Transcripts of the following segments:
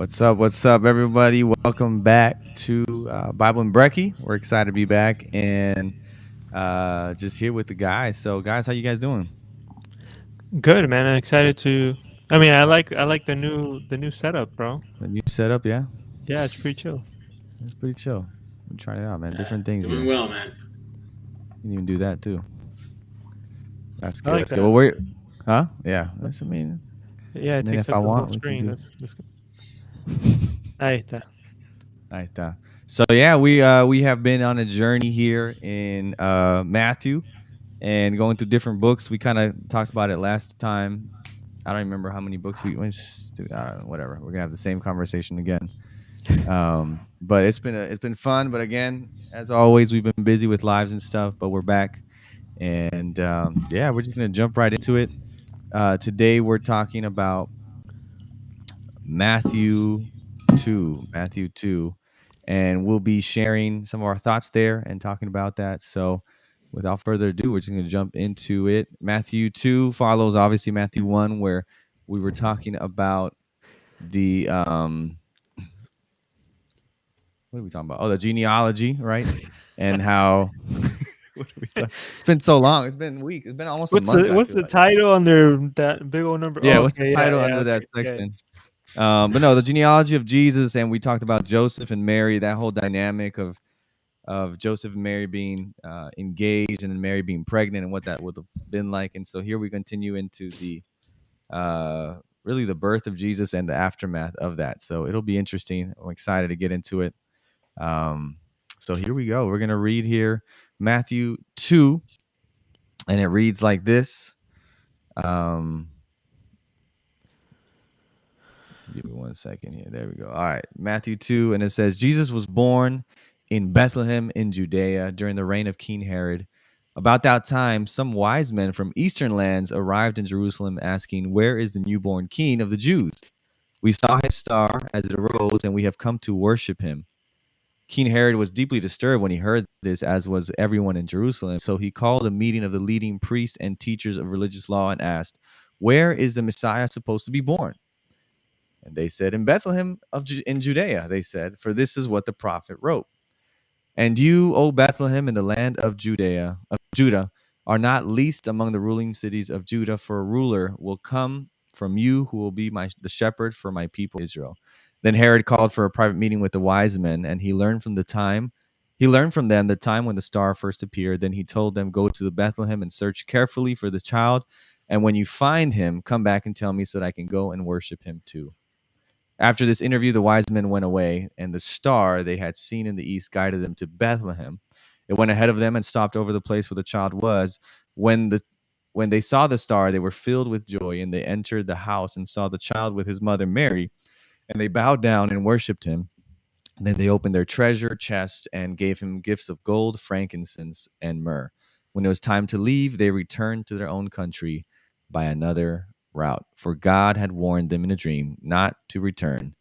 What's up, everybody? Welcome back to Bible and Brekkie. We're excited to be back and just here with the guys. So, guys, how you guys doing? Good, man. I'm excited to. I mean, I like the new setup, bro. The new setup, yeah, Yeah, it's pretty chill. it's pretty chill. I'm trying it out, man. Yeah, Different things doing here. well, man. You can even do that too. That's I good. like That's good. that. Well, we're, huh? Yeah. That's, Yeah, it takes if up I the whole want, we can screen. do. That's good. I hate that. Right. So yeah, we have been on a journey here in Matthew and going through different books. We kind of talked about it last time. I don't remember how many books we went. Whatever. We're gonna have the same conversation again. But it's been fun. But again, as always, we've been busy with lives and stuff. But we're back, and yeah, we're just gonna jump right into it. Today we're talking about Matthew Matthew 2, and we'll be sharing some of our thoughts there and talking about that. So, without further ado, we're just going to jump into it. Matthew 2 follows obviously Matthew 1, where we were talking about the what are we talking about? Oh, the genealogy, right? And how what are we talking? It's been so long. It's been weeks. It's been almost a What's month. the I what's feel the like. title under that big old number? Yeah, Oh, what's the okay, yeah, title yeah, under that okay, yeah. section? But no, the genealogy of Jesus, and we talked about Joseph and Mary, that whole dynamic of Joseph and Mary being engaged and then Mary being pregnant and what that would have been like. And so here we continue into the really the birth of Jesus and the aftermath of that. So it'll be interesting. I'm excited to get into it. Um, so here we go. We're gonna read here Matthew 2, and it reads like this. Um, Give me 1 second here. There we go. All right. Matthew 2. And it says, Jesus was born in Bethlehem in Judea during the reign of King Herod. About that time, some wise men from eastern lands arrived in Jerusalem asking, "Where is the newborn king of the Jews? We saw his star as it arose, and we have come to worship him." King Herod was deeply disturbed when he heard this, as was everyone in Jerusalem. So he called a meeting of the leading priests and teachers of religious law and asked, "Where is the Messiah supposed to be born?" And they said, "In Bethlehem in Judea," they said, "for this is what the prophet wrote. And you, O Bethlehem, in the land of Judah, are not least among the ruling cities of Judah, for a ruler will come from you who will be the shepherd for my people Israel." Then Herod called for a private meeting with the wise men, and he learned from them the time when the star first appeared. Then he told them, "Go to the Bethlehem and search carefully for the child, and when you find him, come back and tell me so that I can go and worship him too." After this interview, the wise men went away, and the star they had seen in the east guided them to Bethlehem. It went ahead of them and stopped over the place where the child was. When the when they saw the star, they were filled with joy, and they entered the house and saw the child with his mother Mary, and they bowed down and worshipped him. And then they opened their treasure chests and gave him gifts of gold, frankincense, and myrrh. When it was time to leave, they returned to their own country by another route, for God had warned them in a dream not to return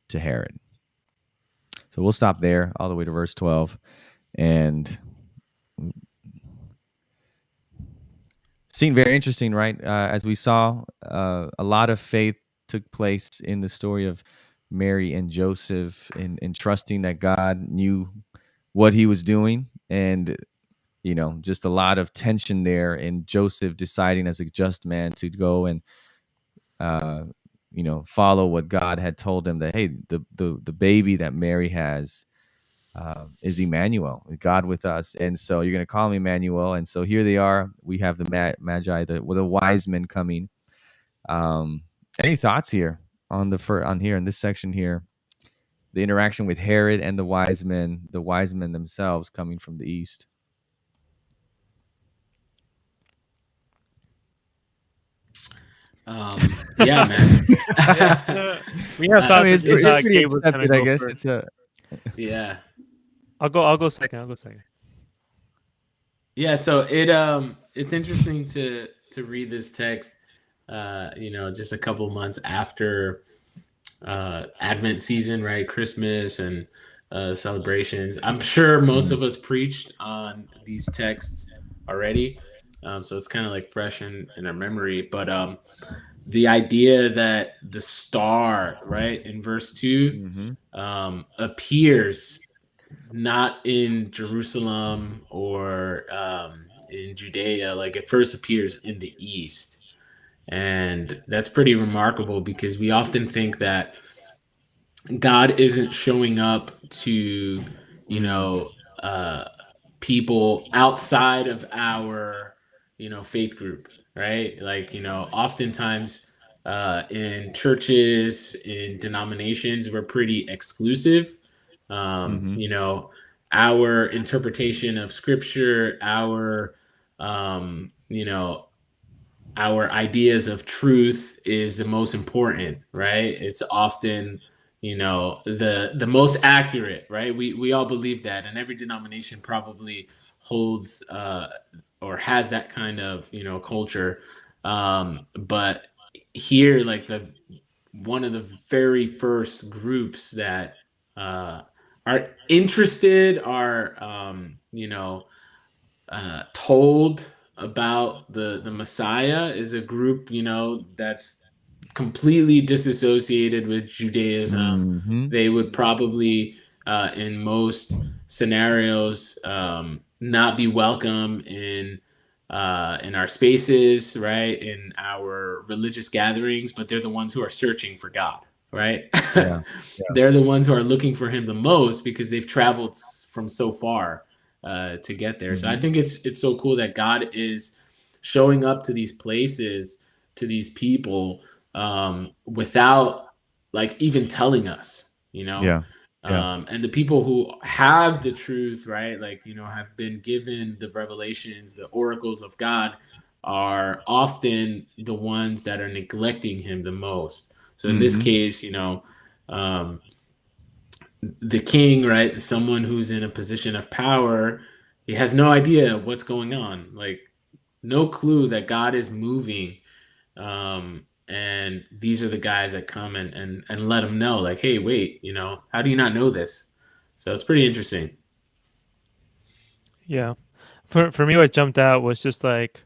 to Herod. So we'll stop there all the way to verse 12. And seemed very interesting, right? As we saw, a lot of faith took place in the story of Mary and Joseph in trusting that God knew what he was doing. And, just a lot of tension there in Joseph deciding as a just man to go and, uh, follow what God had told him, that, hey, the baby that Mary has is Emmanuel, God with us. And so you're going to call him Emmanuel. And so here they are. We have the Magi, the wise men coming. Um, any thoughts here on on here in this section here? The interaction with Herod and the wise men themselves coming from the east. Yeah, man. Yeah. We have I uh, thoughts mean, that just it's it's pretty Gabe was gonna accepted, I go guess. first. It's a yeah, I'll go second. I'll go second. yeah. So it's interesting to read this text. Just a couple months after Advent season, right? Christmas and celebrations. I'm sure most Mhm. of us preached on these texts already, so it's kind of like fresh in our memory. But the idea that the star, right, in verse 2, Mm-hmm. appears not in Jerusalem or in Judea. Like it first appears in the east. And that's pretty remarkable because we often think that God isn't showing up to, you Mm. know, people outside of our, faith group, right? Like, oftentimes in churches, in denominations, we're pretty exclusive. Um, Mm-hmm. you know, our interpretation of scripture, um, you know, our ideas of truth is the most important, right? It's often, the most accurate, right? We all believe that, and every denomination probably holds or has that kind of culture. But here, like the one of the very first groups that are interested, are told about the Messiah, is a group, that's completely disassociated with Judaism. Mm-hmm. They would probably, in most scenarios, not be welcome in our spaces, right? In our religious gatherings, but they're the ones who are searching for God, right? Yeah. Yeah. They're the ones who are looking for Him the most because they've traveled from so far to get there. So I Mm-hmm. think it's so cool that God is showing up to these places, to these people, without like even telling us, Yeah. Yeah. and the people who have the truth, right? Like, have been given the revelations, the oracles of God, are often the ones that are neglecting Him the most. So in this Mm-hmm. case, um, the king, right? Someone who's in a position of power, he has no idea what's going on. Like, no clue that God is moving. And these are the guys that come and let him know, like, hey, wait, how do you not know this? So it's pretty interesting. Yeah. For me, what jumped out was just like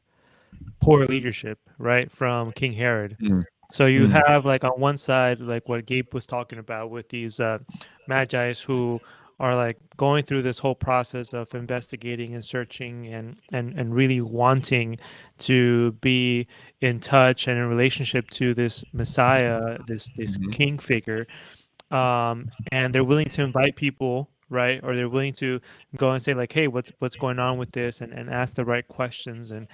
poor leadership, right, from King Herod. Mm. So you Mm. have like on one side, like what Gabe was talking about with these magi's who are like going through this whole process of investigating and searching and really wanting to be in touch and in relationship to this Messiah, this Mhm. king figure, and they're willing to invite people, right, or they're willing to go and say like, hey, what's going on with this, and ask the right questions, and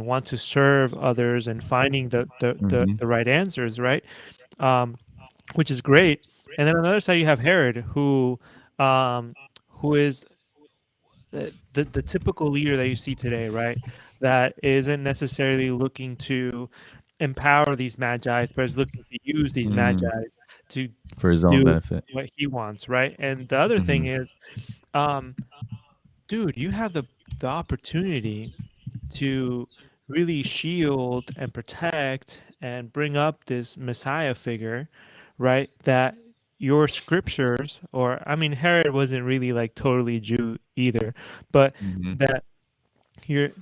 want to serve others and finding Mhm. the right answers, right, um, which is great. And then on the other side you have Herod, um, who is the typical leader that you see today, right? That isn't necessarily looking to empower these magi's, but is looking to use these Mm. magi's to For his own do benefit. what he wants, right? And the other thing Mhm. is, um, dude, you have the opportunity to really shield and protect and bring up this Messiah figure, right? That your scriptures, or I mean, Herod wasn't really like totally Jew either, but Mhm. that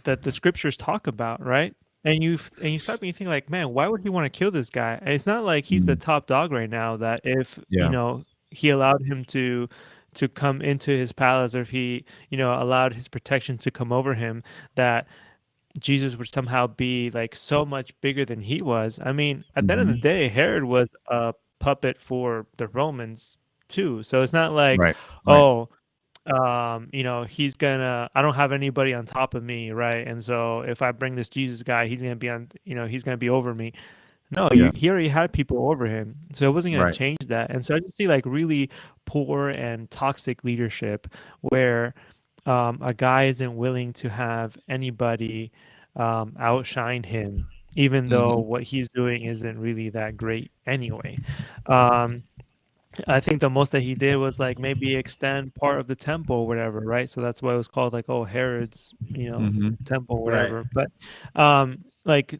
that the scriptures talk about, right? And you stop and you think like, man, why would he want to kill this guy? And it's not like he's the Mm. top dog right now. That if Yeah. he allowed him to come into his palace, or if he allowed his protection to come over him, that Jesus would somehow be like so much bigger than he was. I mean, at the end of the Mhm. day, Herod was a puppet for the Romans too. So it's not like, Right. Right. oh, he's gonna, I don't have anybody on top of me, right? And so if I bring this Jesus guy, he's gonna be on, he's gonna be over me. No, Yeah. he already had people over him, so it wasn't gonna Right. change that. And so I just see like really poor and toxic leadership where a guy isn't willing to have anybody outshine him, even though Mhm. what he's doing isn't really that great anyway. Um, I think the most that he did was like maybe extend part of the temple or whatever, right? So that's why it was called like, oh, Herod's, Mhm. temple, Right. whatever. But like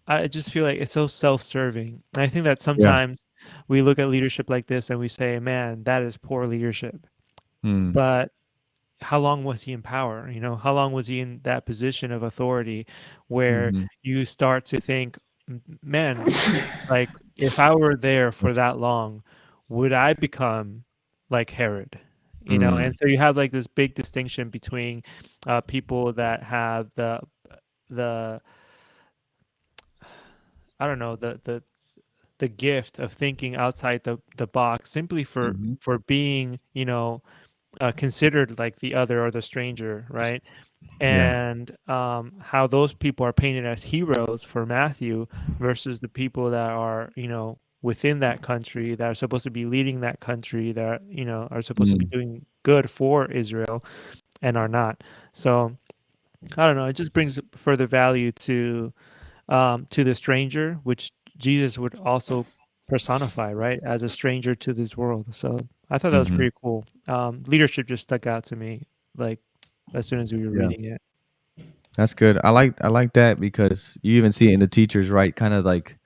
I just feel like it's so self-serving. And I think that Yeah. sometimes we look at leadership like this and we say, man, that is poor leadership. Mm. But how long was he in power? You know, how long was he in that position of authority where Mhm. you start to think, Man, like if I were there for That's that long, would I become like Herod? You know, and mm, so you have like this big distinction between people that have the I don't know the gift of thinking outside the box simply mhm. for being, you know, considered like the other or the stranger, right? Yeah. And how those people are painted as heroes for Matthew versus the people that are, you know, within that country that are supposed to be leading that country that, you know, are supposed to be Mm, doing good for Israel and are not. So I don't know. It just brings further value to the stranger, which Jesus would also personify, right, as a stranger to this world. So I thought that was mhm. pretty cool. Leadership just stuck out to me, like as soon as we were Yeah. reading it. That's good. I like that because you even see it in the teachers, right? Kind of like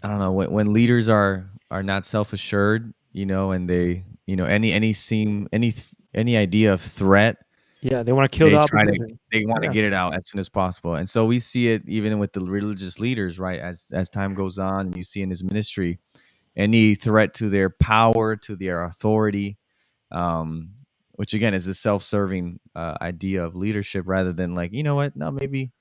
I don't know when leaders are not self assured, you know, and they any idea of threat, Yeah, they want to kill the they try to opposition. they want to Yeah, get it out as soon as possible. And so we see it even with the religious leaders, right? As time goes on, and you see in his ministry, any threat to their power, to their authority, um, which again is a self-serving idea of leadership rather than like, you know what, no, maybe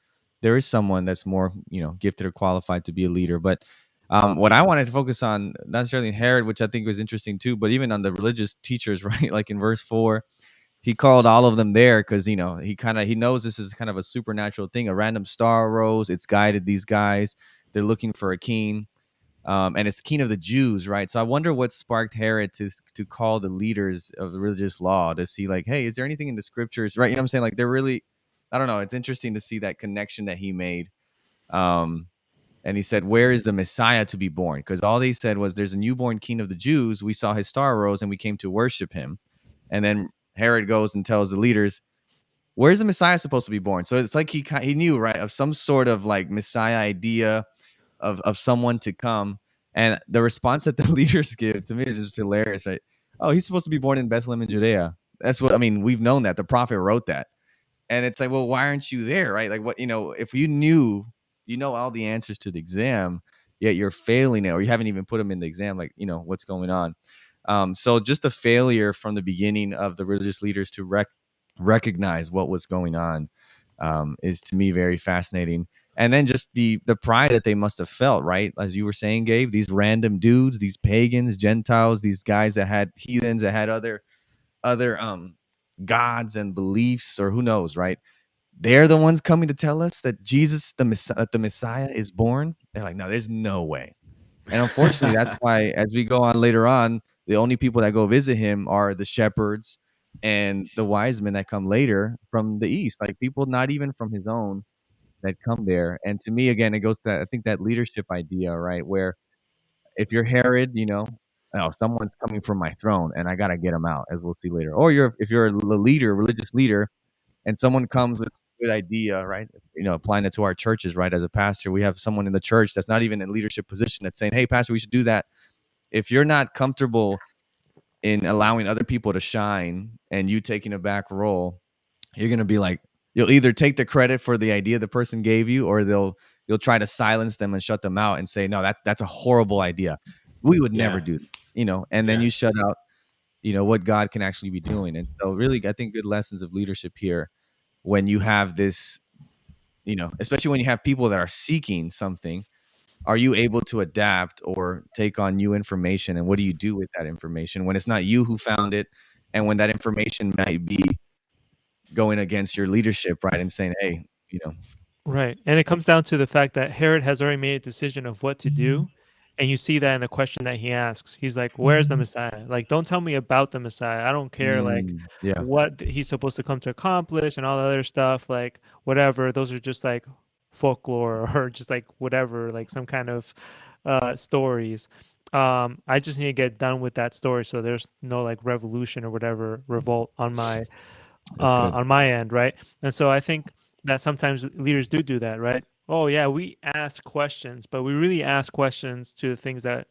there is someone that's more, you know, gifted or qualified to be a leader. But what I wanted to focus on, not necessarily Herod, which I think was interesting too, but even on the religious teachers, right? Like in verse 4, he called all of them there because, you know, he knows this is kind of a supernatural thing. A random star arose, it's guided these guys. They're looking for a king, and it's king of the Jews, right? So I wonder what sparked Herod to call the leaders of the religious law to see, like, hey, is there anything in the scriptures, right? You know what I'm saying? Like, they're really, I don't know. It's interesting to see that connection that he made. Um, and he said, "Where is the Messiah to be born?" Because all they said was, "There's a newborn king of the Jews. We saw his star rose, and we came to worship him." And then Herod goes and tells the leaders, "Where's the Messiah supposed to be born?" So it's like he knew, right, of some sort of like Messiah idea of someone to come. And the response that the leaders give to me is just hilarious, right? Oh, he's supposed to be born in Bethlehem in Judea. That's what I mean. We've known that the prophet wrote that, and it's like, well, why aren't you there, right? Like, what, you know, if you knew, you know, all the answers to the exam, yet you're failing it, or you haven't even put them in the exam, like, you know, what's going on? So just a failure from the beginning of the religious leaders to recognize what was going on, is to me very fascinating. And then just the pride that they must have felt, right? As you were saying, Gabe, these random dudes, these pagans, Gentiles, these guys that had heathens, that had other gods and beliefs, or who knows, right? They're the ones coming to tell us that Jesus, the Messiah, is born. They're like, no, there's no way. And unfortunately, that's why as we go on later on, the only people that go visit him are the shepherds and the wise men that come later from the east, like people not even from his own that come there. And to me, again, it goes to, I think, that leadership idea, right? Where if you're Herod, you know, oh, someone's coming from my throne and I got to get him out, as we'll see later. Or if you're a leader, religious leader, and someone comes with a good idea, right? You know, applying it to our churches, right? As a pastor, we have someone in the church that's not even in leadership position that's saying, hey, pastor, we should do that. If you're not comfortable in allowing other people to shine and you taking a back role, you're going to be like, you'll either take the credit for the idea the person gave you, or you'll try to silence them and shut them out and say, no, that's a horrible idea. We would never Yeah. do that, you know, and then Yeah. you shut out, you know, what God can actually be doing. And so really, I think good lessons of leadership here when you have this, you know, especially when you have people that are seeking something, are you able to adapt or take on new information? And what do you do with that information when it's not you who found it? And when that information might be going against your leadership, right? And saying, hey, you know, Right. And it comes down to the fact that Herod has already made a decision of what to do. And you see that in the question that he asks. He's like, "Where's the Messiah? Like, don't tell me about the Messiah. I don't care, like, yeah, what he's supposed to come to accomplish and all the other stuff. Like, whatever. Those are just like folklore or just like whatever, like some kind of stories. I just need to get done with that story so there's no like revolution or whatever revolt that's good. on my end, right? And so I think that sometimes leaders do that, right? Oh yeah, we ask questions, but we really ask questions to things that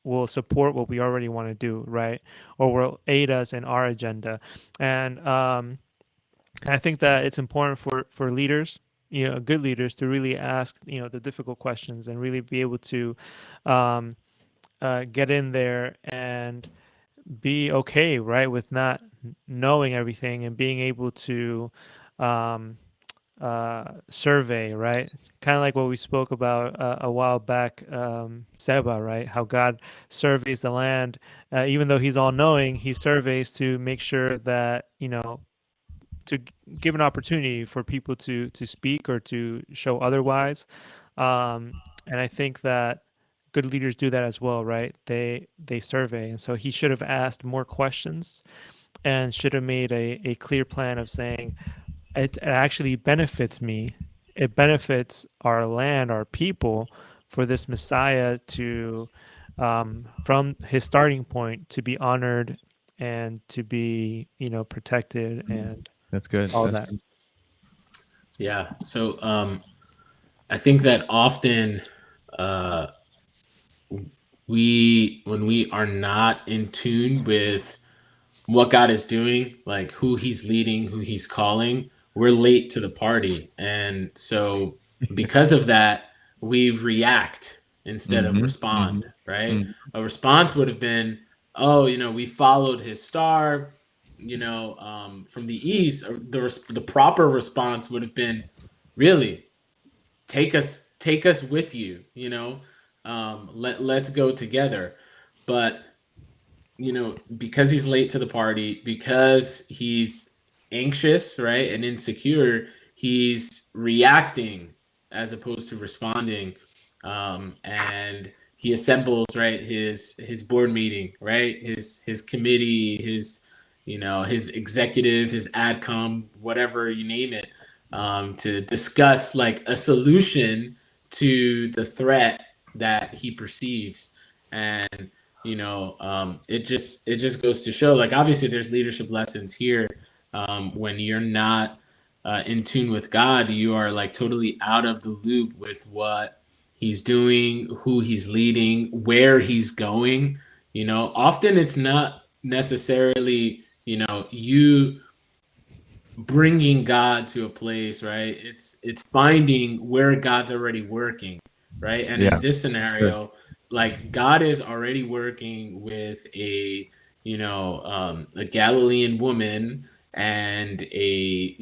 will support what we already want to do, right? Or will aid us in our agenda. And I think that it's important for leaders, good leaders, to really ask, the difficult questions and really be able to um, get in there and be okay, right, with not knowing everything and being able to um, survey, right? Kind of like what we spoke about a while back, Seba, right? How God surveys the land, even though He's all knowing, He surveys to make sure that to give an opportunity for people to speak or to show otherwise. And I think that good leaders do that as well, right? They survey, and so he should have asked more questions and should have made a clear plan of saying it actually benefits me. It benefits our land, our people, for this Messiah to, from his starting point, to be honored and to be, protected and That's good. all That's that. good. Yeah. So I think that often uh, when we are not in tune with what God is doing, like who He's leading, who He's calling, we're late to the party. And so, because of that, we react instead of Mm-hmm. respond, right? Mm-hmm. A response would have been, oh, we followed His star, from the east. Or the proper response would have been, really, take us with you, let's go together. But because he's late to the party, because he's anxious, right, and insecure, he's reacting as opposed to responding. And he assembles, right, his board meeting, right, his committee, his executive, his adcom, whatever you name it, to discuss like a solution to the threat that he perceives. And it just goes to show, like, obviously there's leadership lessons here. When you're not in tune with God, you are like totally out of the loop with what He's doing, who He's leading, where He's going. Often it's not necessarily you bringing God to a place, right? It's finding where God's already working, right? And Yeah, in this that's good. scenario, like, God is already working with a Galilean woman and a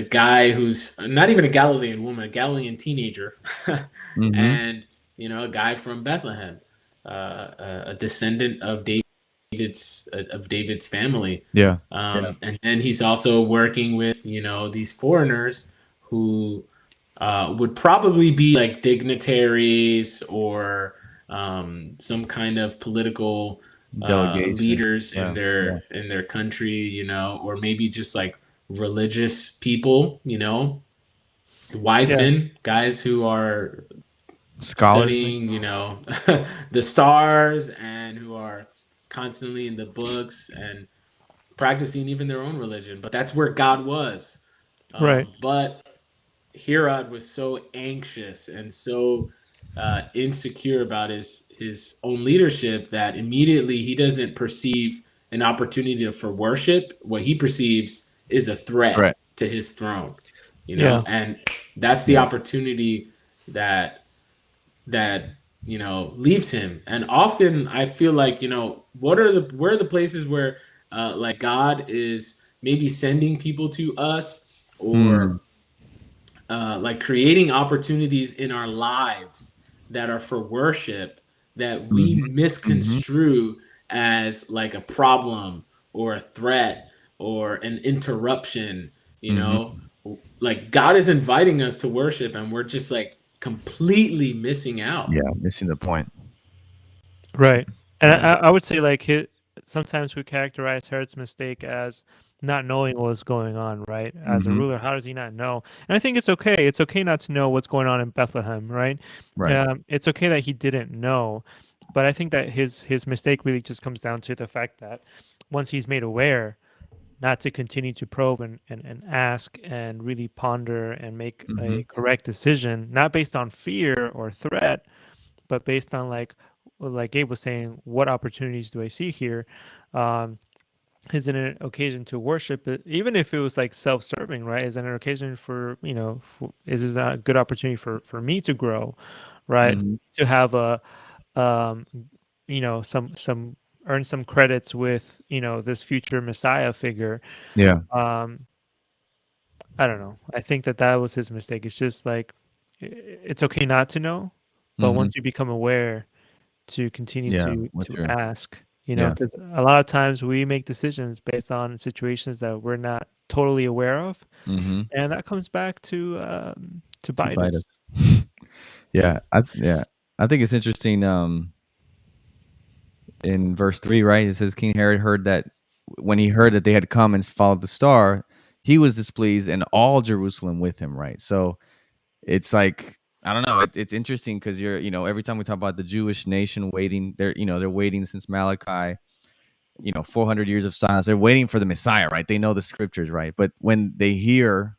guy who's not even a Galilean woman, a Galilean teenager, Mm-hmm. and a guy from Bethlehem, a descendant of David's family. Yeah. And then he's also working with these foreigners who would probably be like dignitaries or some kind of political Delegation. leaders in Yeah. their Yeah. country, or maybe just like religious people, wise Yeah, men, guys who are Scholarly. studying, the stars, and who are constantly in the books and practicing even their own religion. But that's where God was. right. But Herod was so anxious and so insecure about his own leadership that immediately he doesn't perceive an opportunity for worship. What he perceives is a threat Right. to his throne, Yeah, and that's the Yeah. opportunity that leaves him. And often I feel like, where are the places where like God is maybe sending people to us, Hmm. or like creating opportunities in our lives that are for worship, that we Mm-hmm. Mm-hmm. misconstrue as like a problem or a threat or an interruption. you Mm-hmm. know like, God is inviting us to worship, and we're just like completely missing out. Yeah. Missing the point. right. And Yeah. I would say like sometimes we characterize Herod's mistake as not knowing what was going on, right? As a Mm-hmm. ruler, how does he not know? And I think it's okay. It's okay not to know what's going on in Bethlehem, right? Right. It's okay that he didn't know, but I think that his mistake really just comes down to the fact that once he's made aware, not to continue to probe and ask and really ponder and make Mm-hmm. a correct decision, not based on fear or threat, but based on like Gabe was saying, what opportunities do I see here? Um, is it an occasion to worship it, even if it was like self-serving, right? Is it an occasion for, is this a good opportunity for me to grow, right? Hmm. To have um, some earn some credits with, this future Messiah figure. Yeah. Um, I don't know. I think that was his mistake. It's just like it's okay not to know, but Hmm. once you become aware, to continue Yeah. to What's your ask, yeah. because a lot of times we make decisions based on situations that we're not totally aware of, Hmm. and that comes back to To bite bite us. us. Yeah. I think it's interesting. In verse 3, right? It says King Herod heard that when he heard that they had come and followed the star, he was displeased, and all Jerusalem with him, right? So it's like I don't know. It's interesting because every time we talk about the Jewish nation waiting, they're waiting since Malachi, 400 years of silence. They're waiting for the Messiah, right? They know the scriptures, right? But when they hear,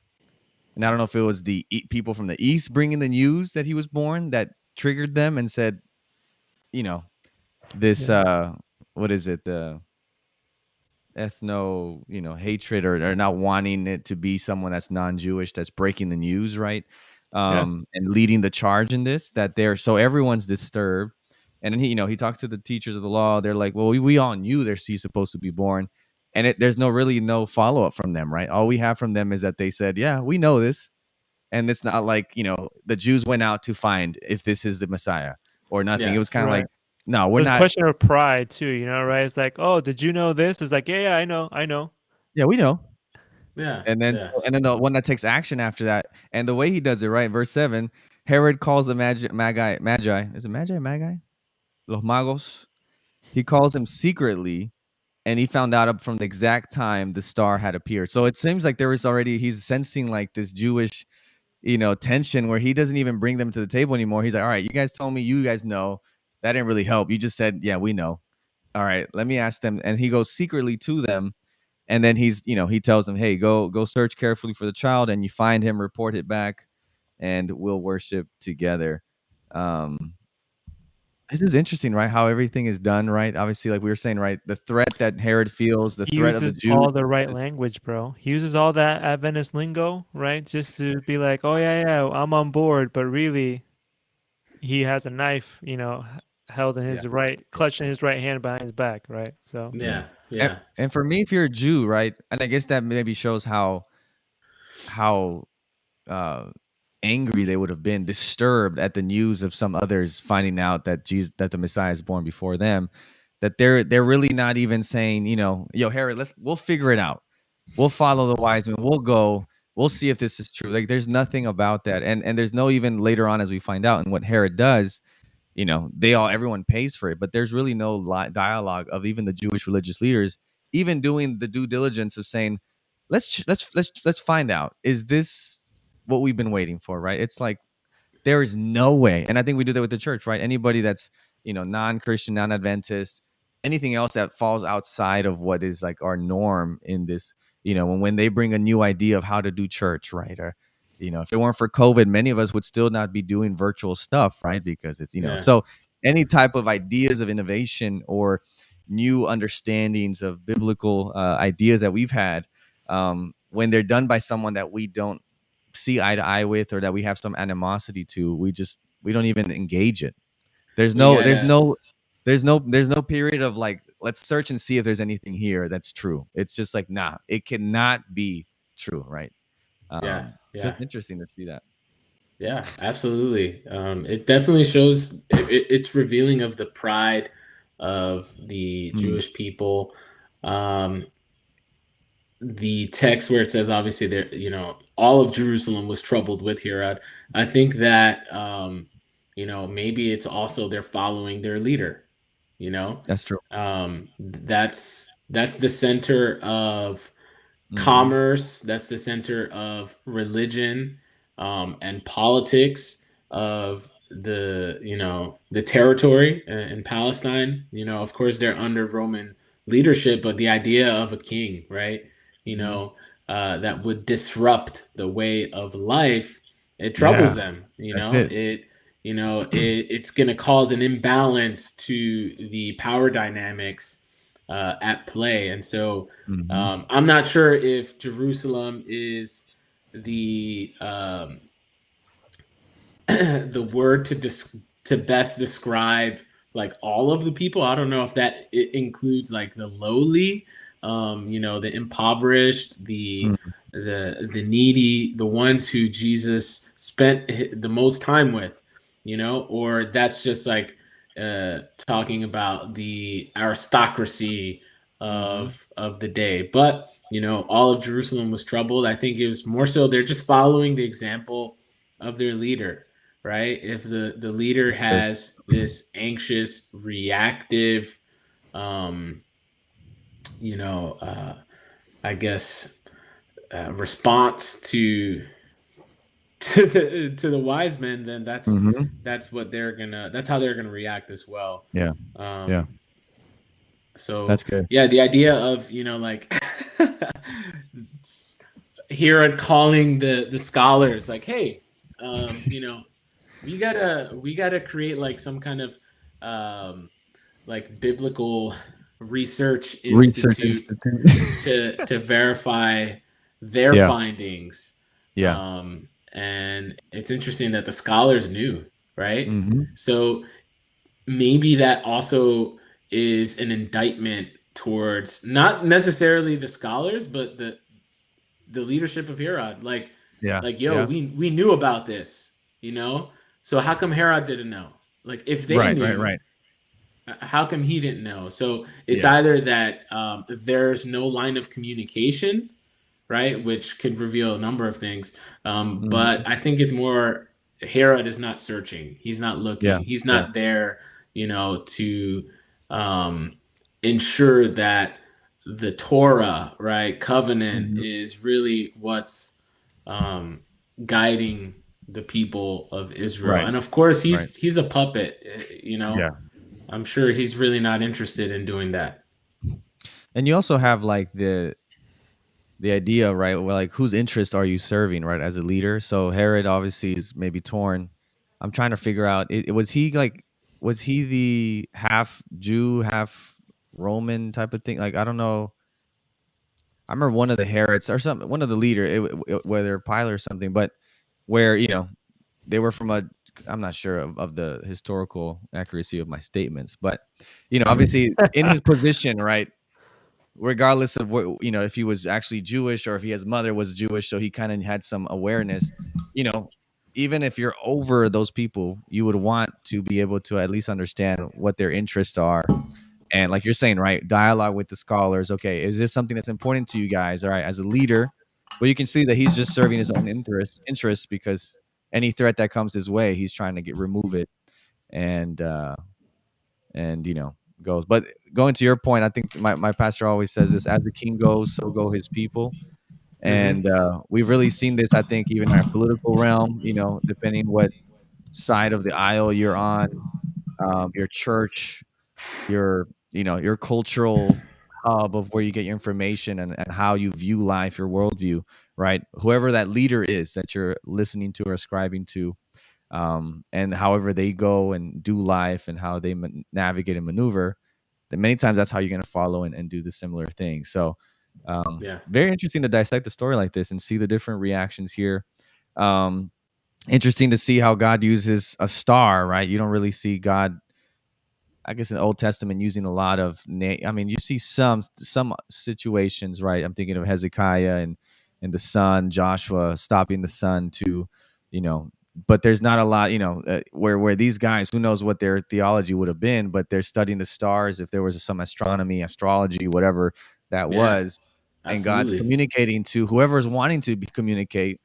and I don't know if it was the people from the east bringing the news that he was born that triggered them and said, you know, this Yeah, what is it, the ethno hatred, or not wanting it to be someone that's non-Jewish that's breaking the news, right? yeah, And leading the charge in this, that they're so everyone's disturbed. And then he talks to the teachers of the law. They're like, well, we all knew he's supposed to be born. And there's no follow-up from them, right? All we have from them is that they said, yeah, we know this. And it's not like the Jews went out to find if this is the Messiah or nothing. It Yeah. was kind of right. like, no, It we're was a not. question of pride too, right? It's like, oh, did you know this? It's like, yeah, I know. Yeah, we know. Yeah. And then Yeah. and then the one that takes action after that, and the way he does it, right? Verse 7, Herod calls the magi. Is it magi? Los magos. He calls them secretly, and he found out up from the exact time the star had appeared. So it seems like he's sensing like this Jewish, tension where he doesn't even bring them to the table anymore. He's like, all right, you guys told me you guys know. That didn't really help. You just said, yeah, we know. All right, let me ask them. And he goes secretly to them, and then he tells them, hey, go search carefully for the child, and you find him, report it back, and we'll worship together. um this is interesting, right? How everything is done, right? Obviously, like we were saying, right, the threat that Herod feels, the He threat of the uses Jews. all the right language, bro. He uses all that Adventist lingo, right? Just to be like, oh yeah, I'm on board, but really he has a knife, held in Yeah, his right, clutched in his right hand behind his back, right? So yeah. Yeah. and, Yeah. and for me, if you're a Jew, right, and I guess that maybe shows how uh angry they would have been, disturbed at the news of some others finding out that that the Messiah is born before them, that they're really not even saying, yo, Herod, we'll figure it out. We'll follow the wise men. We'll go. We'll see if this is true. Like there's nothing about that. And there's no, even later on as we find out, and what Herod does, everyone pays for it, but there's really no dialogue of even the Jewish religious leaders even doing the due diligence of saying, let's find out, is this what we've been waiting for, right? It's like there is no way. And I think we do that with the church, right? Anybody that's, non-Christian, non-Adventist, anything else that falls outside of what is like our norm in this, when they bring a new idea of how to do church, right? Or, if it weren't for COVID, many of us would still not be doing virtual stuff, right? Because it's, Yeah. so any type of ideas of innovation or new understandings of biblical ideas that we've had, when they're done by someone that we don't see eye to eye with, or that we have some animosity to, we don't even engage it. there's We no there's gotta. no there's no period of like, let's search and see if there's anything here that's true. It's just like, nah, it cannot be true, right? Yeah. So Yeah. it's interesting to see that. Yeah. Absolutely. It definitely shows. It's revealing of the pride of the Mm, Jewish people. Um, the text where it says, obviously, there, all of Jerusalem was troubled with Herod. I think that, maybe it's also they're following their leader. You know, that's true. that's the center of Hmm. commerce. That's the center of religion, and politics of the territory in Palestine. Of course, they're under Roman leadership, but the idea of a king, right? You Hmm. know, that would disrupt the way of life. It troubles Yeah, them. that's it. it's going to cause an imbalance to the power dynamics at play. And so Hmm. I'm not sure if Jerusalem is the the word to best describe like all of the people. I don't know if that it includes like the lowly, the impoverished, the needy, the ones who Jesus spent the most time with, or that's just like talking about the aristocracy Hmm. of the day. But all of Jerusalem was troubled. I think it was more so they're just following the example of their leader, right? If the leader That's good. has this anxious, reactive, um, you know, uh, I guess response to the wise men, then Hmm. that's how they're gonna react as well. Yeah. Yeah. Um, so That's good. yeah, the idea of like Herod calling the scholars like, hey, we gotta create like some kind of um, like biblical research Research institute Institute. to verify their Yeah. findings. Yeah. And it's interesting that the scholars knew, right? Hmm. So maybe that also is an indictment towards not necessarily the scholars, but the leadership of Herod. Yeah. Yo, Yeah. we knew about this, you know. So how come Herod didn't know? Like, if they Right. Right. knew, Right. how come he didn't know? So it's Yeah. either that there's no line of communication, right, which could reveal a number of things. But Hmm. I think it's more Herod is not searching. He's not Yeah. looking. He's Yeah. not there, to um, ensure that the Torah, right, covenant Hmm. is really what's um, guiding the people of Israel. Right. And of course, Right. he's a puppet. Yeah. I'm sure he's really not interested in doing that. And you also have like the idea, right? Well, like whose interest are you serving, right? As a leader. So Herod obviously is maybe torn. I'm trying to figure out. Was he the half Jew, half Roman type of thing? Like I don't know. I remember one of the Herods or something, one of the leader, whether Pilate or something, but where they were from a. I'm not sure of the historical accuracy of my statements, but obviously in his position, right? Regardless of what if he was actually Jewish or if his mother was Jewish, so he kind of had some awareness. You know, even if you're over those people, you would want to be able to at least understand what their interests are. And like you're saying, right, dialogue with the scholars. Okay, is this something that's important to you guys? All right, as a leader, but you can see that he's just serving his own interests because any threat that comes his way, he's trying to remove it. And goes. But going to your point, I think my pastor always says this: as the king goes, so go his people. And Hmm. we've really seen this, I think, even in our political realm. Depending what side of the aisle you're on, your church, your cultural hub of where you get your information and how you view life, your worldview, right? Whoever that leader is that you're listening to or ascribing to, and however they go and do life and how they navigate and maneuver, then many times that's how you're going to follow and do the similar thing. So Yeah. very interesting to dissect the story like this and see the different reactions here. um, Interesting to see how God uses a star, right? You don't really see God, I guess, in the Old Testament using a lot of I mean, you see some situations, right? I'm thinking of Hezekiah and the sun, Joshua stopping the sun to, you know, but there's not a lot, where these guys, who knows what their theology would have been, but they're studying the stars. If there was some astronomy, astrology, whatever that Yeah. was, and God's Absolutely. communicating to whoever is wanting to communicate,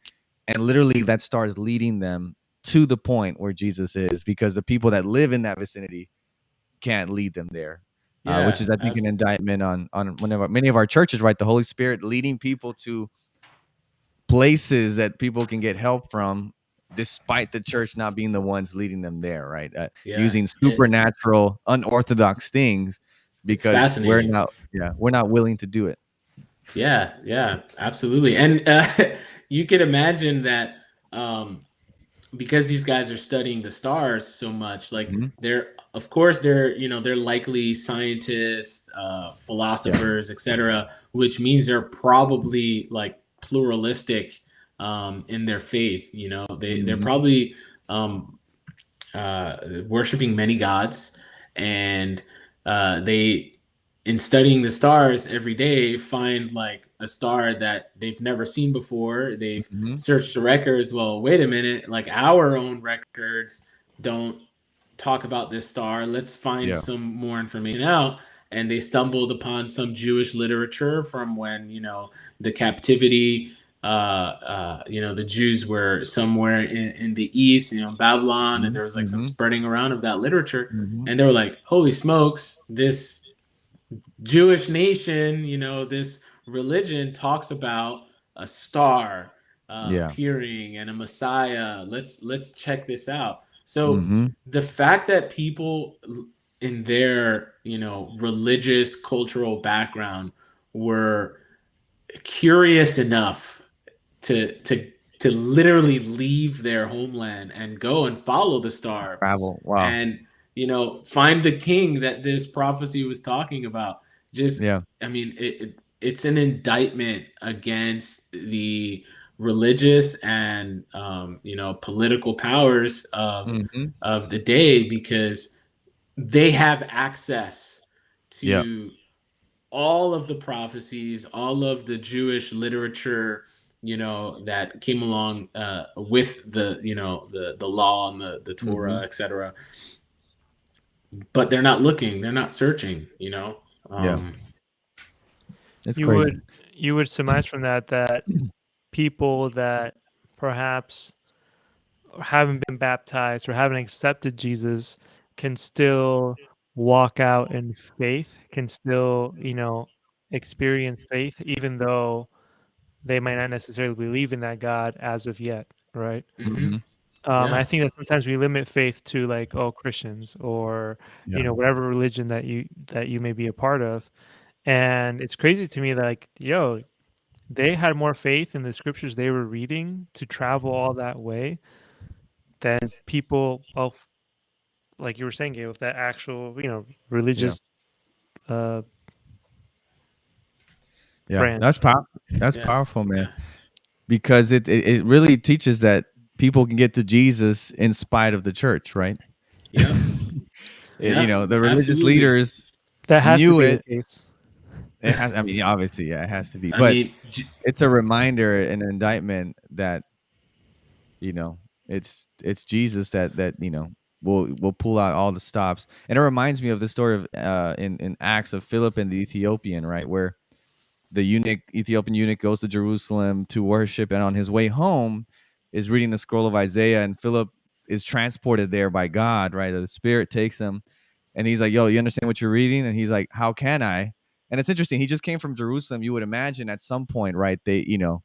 and literally that star is leading them to the point where Jesus is, because the people that live in that vicinity can't lead them there, which Yeah. is, I think, an indictment on whenever many of our churches, right? The Holy Spirit leading people to places that people can get help from, despite the church not being the ones leading them there, right? Yeah. Using It's supernatural, unorthodox things it's because fascinating. we're not willing to do it. Yeah. Yeah. Absolutely. And you could imagine that. Um, because these guys are studying the stars so much, like Mhm. they're, of course, they're, they're likely scientists, Yeah. philosophers, etc., which means they're probably like pluralistic in their faith. They're Mhm. probably um, worshiping many gods, and they, in studying the stars every day, find like a star that they've never seen before. They've Mhm. searched the records. Well, wait a minute, like our own records don't talk about this star. Let's find Yeah. some more information out. And they stumbled upon some Jewish literature from when, the captivity, the Jews were somewhere in the East, Babylon, and Mhm. there was like some Mhm. spreading around of that literature. Mhm. And they were like, holy smokes, this Jewish nation, this religion talks about a star Yeah. appearing and a Messiah. Let's check this out. So Mhm. the fact that people in their religious cultural background were curious enough to literally leave their homeland and go and follow the star Travel. Wow. and find the king that this prophecy was talking about. Just, Yeah. I mean, it's an indictment against the religious and political powers Mhm. of the day, because they have access Yeah. to all of the prophecies, all of the Jewish literature, that came along with the, the law and the Torah, Mhm. etc. But they're not looking, they're not searching. Yeah. Um, It's You crazy. would you would surmise from that people that perhaps haven't been baptized or haven't accepted Jesus can still walk out in faith, can still, experience faith, even though they might not necessarily believe in that God as of yet, right? Mhm. yeah, I think that sometimes we limit faith to like, oh, Christians or, Yeah. whatever religion that you may be a part of. And it's crazy to me that like, yo, they had more faith in the scriptures they were reading to travel all that way than people of, like you were saying, Gabe, with that actual, Yeah. religious uh Yeah. brand. That's powerful. That's yeah, powerful, man. yeah, Because it really teaches that people can get to Jesus in spite of the church, right? yep, yeah, The religious absolutely. leaders That has to knew be the it. case. It has. I mean, obviously, yeah, it has to be. I But mean, it's a reminder, an indictment that you know it's Jesus that will pull out all the stops. And it reminds me of the story of in Acts of Philip and the Ethiopian, right, where the Ethiopian eunuch goes to Jerusalem to worship, and on his way home is reading the scroll of Isaiah, and Philip is transported there by God, right? The Spirit takes him, and he's like, "Yo, you understand what you're reading?" And he's like, "How can I?" And it's interesting. He just came from Jerusalem. You would imagine at some point, right? The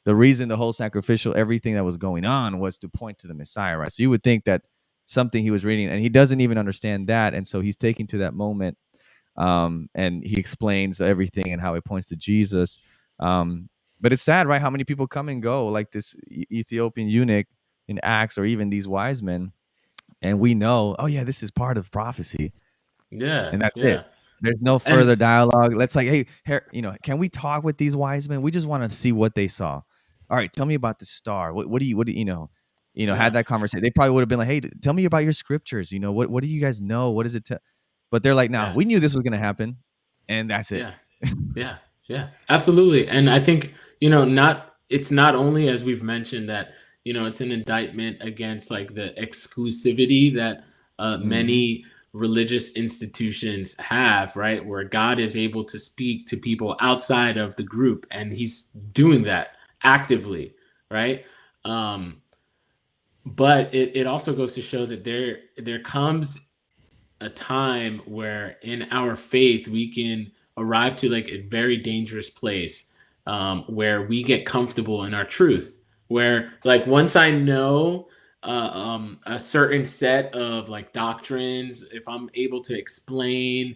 reason the whole sacrificial everything that was going on was to point to the Messiah, right? So you would think that something he was reading, and he doesn't even understand that, and so he's taken to that moment and he explains everything and how it points to Jesus. Um, but it's sad, right? How many people come and go, like this Ethiopian eunuch in Acts, or even these wise men, and we know, oh yeah, this is part of prophecy, yeah, and that's it. yeah, There's no and further dialogue. Let's like, hey, can we talk with these wise men? We just want to see what they saw. All right, tell me about the star. What do you had yeah, that conversation. They probably would have been like, hey, tell me about your scriptures. What do you guys know? What is it? But they're like, nah, yeah, we knew this was gonna happen, and that's it. yeah. Yeah, yeah, absolutely. And I think, not it's not only, as we've mentioned, that, it's an indictment against like the exclusivity that Mm-hmm. many religious institutions have, right? Where God is able to speak to people outside of the group, and he's doing that actively, right? Um, but it also goes to show that there comes a time where in our faith we can arrive to like a very dangerous place, where we get comfortable in our truth, where like once I know a certain set of like doctrines, if I'm able to explain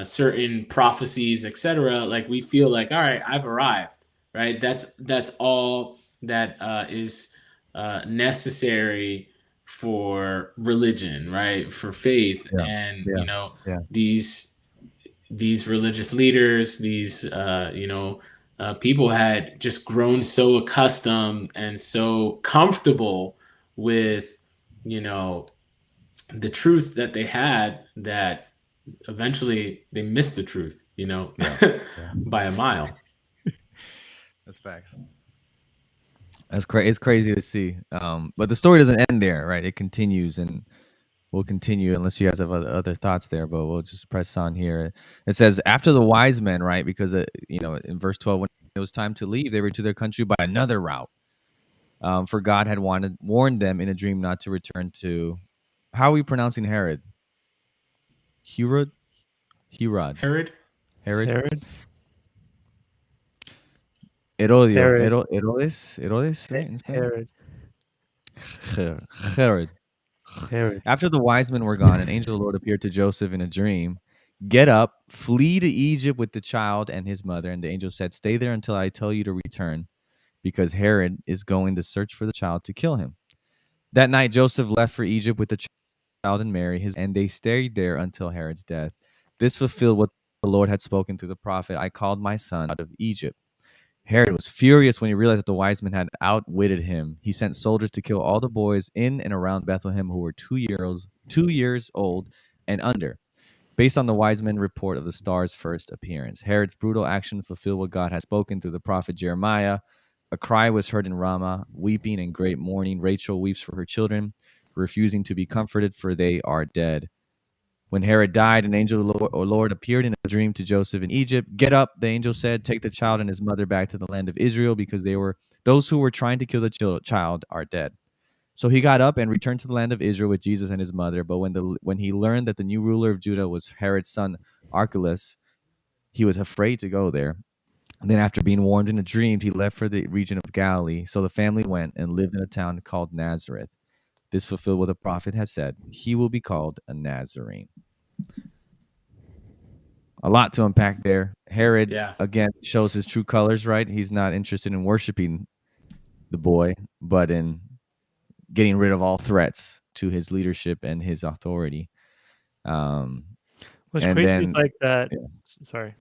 certain prophecies, etc., like we feel like, all right, I've arrived, right? That's all that is necessary for religion, right? For faith, Yeah. and Yeah. Yeah. these religious leaders, these people had just grown so accustomed and so comfortable with you know the truth that they had that eventually they missed the truth, Yeah. Yeah. by a mile. That's facts. That's crazy. It's crazy to see. But the story doesn't end there, right? It continues, and we'll continue unless you guys have other thoughts there. But we'll just press on here. It says after the wise men, right? Because in verse 12, when it was time to leave, they were to their country by another route. For God had warned them in a dream not to return to. How are we pronouncing Herod? Herod. Herod. Herod. Herod. Herod, Herodio. Herod, Herodes. Herodes, right? In Spanish. Herod, Herod. Herod. After the wise men were gone, an angel of the Lord appeared to Joseph in a dream. Get up, flee to Egypt with the child and his mother. And the angel said, stay there until I tell you to return, because Herod is going to search for the child to kill him. That night, Joseph left for Egypt with the child and Mary, and they stayed there until Herod's death. This fulfilled what the Lord had spoken through the prophet. I called my son out of Egypt. Herod was furious when he realized that the wise men had outwitted him. He sent soldiers to kill all the boys in and around Bethlehem who were 2 years old and under, based on the wise men report of the star's first appearance. Herod's brutal action fulfilled what God had spoken through the prophet Jeremiah. A cry was heard in Ramah, weeping and great mourning. Rachel weeps for her children, refusing to be comforted, for they are dead. When Herod died, an angel of the Lord appeared in a dream to Joseph in Egypt. Get up, the angel said, take the child and his mother back to the land of Israel, because those who were trying to kill the child are dead. So he got up and returned to the land of Israel with Jesus and his mother. But when he learned that the new ruler of Judah was Herod's son Archelaus, he was afraid to go there. And then, after being warned in a dream, he left for the region of Galilee. So the family went and lived in a town called Nazareth. This fulfilled what the prophet had said: he will be called a Nazarene. A lot to unpack there. Herod, Yeah. again, shows his true colors, right? He's not interested in worshiping the boy, but in getting rid of all threats to his leadership and his authority. Um, What's and crazy is then, like that. yeah. Sorry.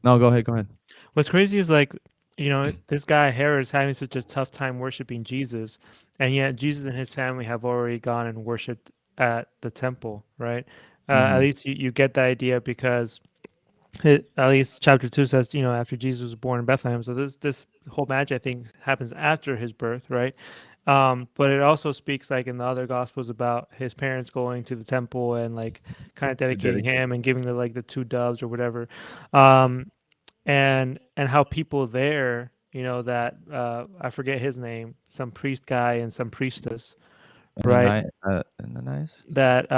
No, go ahead. Go ahead. What's crazy is like, this guy Herod is having such a tough time worshiping Jesus, and yet Jesus and his family have already gone and worshipped at the temple, right? At Mm-hmm. least you get the idea because at least chapter 2 says, after Jesus was born in Bethlehem. So this whole magic thing happens after his birth, right? But it also speaks like in the other gospels about his parents going to the temple and like kind of To dedicating dedicate. him and giving the two doves or whatever. Um, and how people there, that I forget his name, some priest guy and some priestess, right? Ananias? That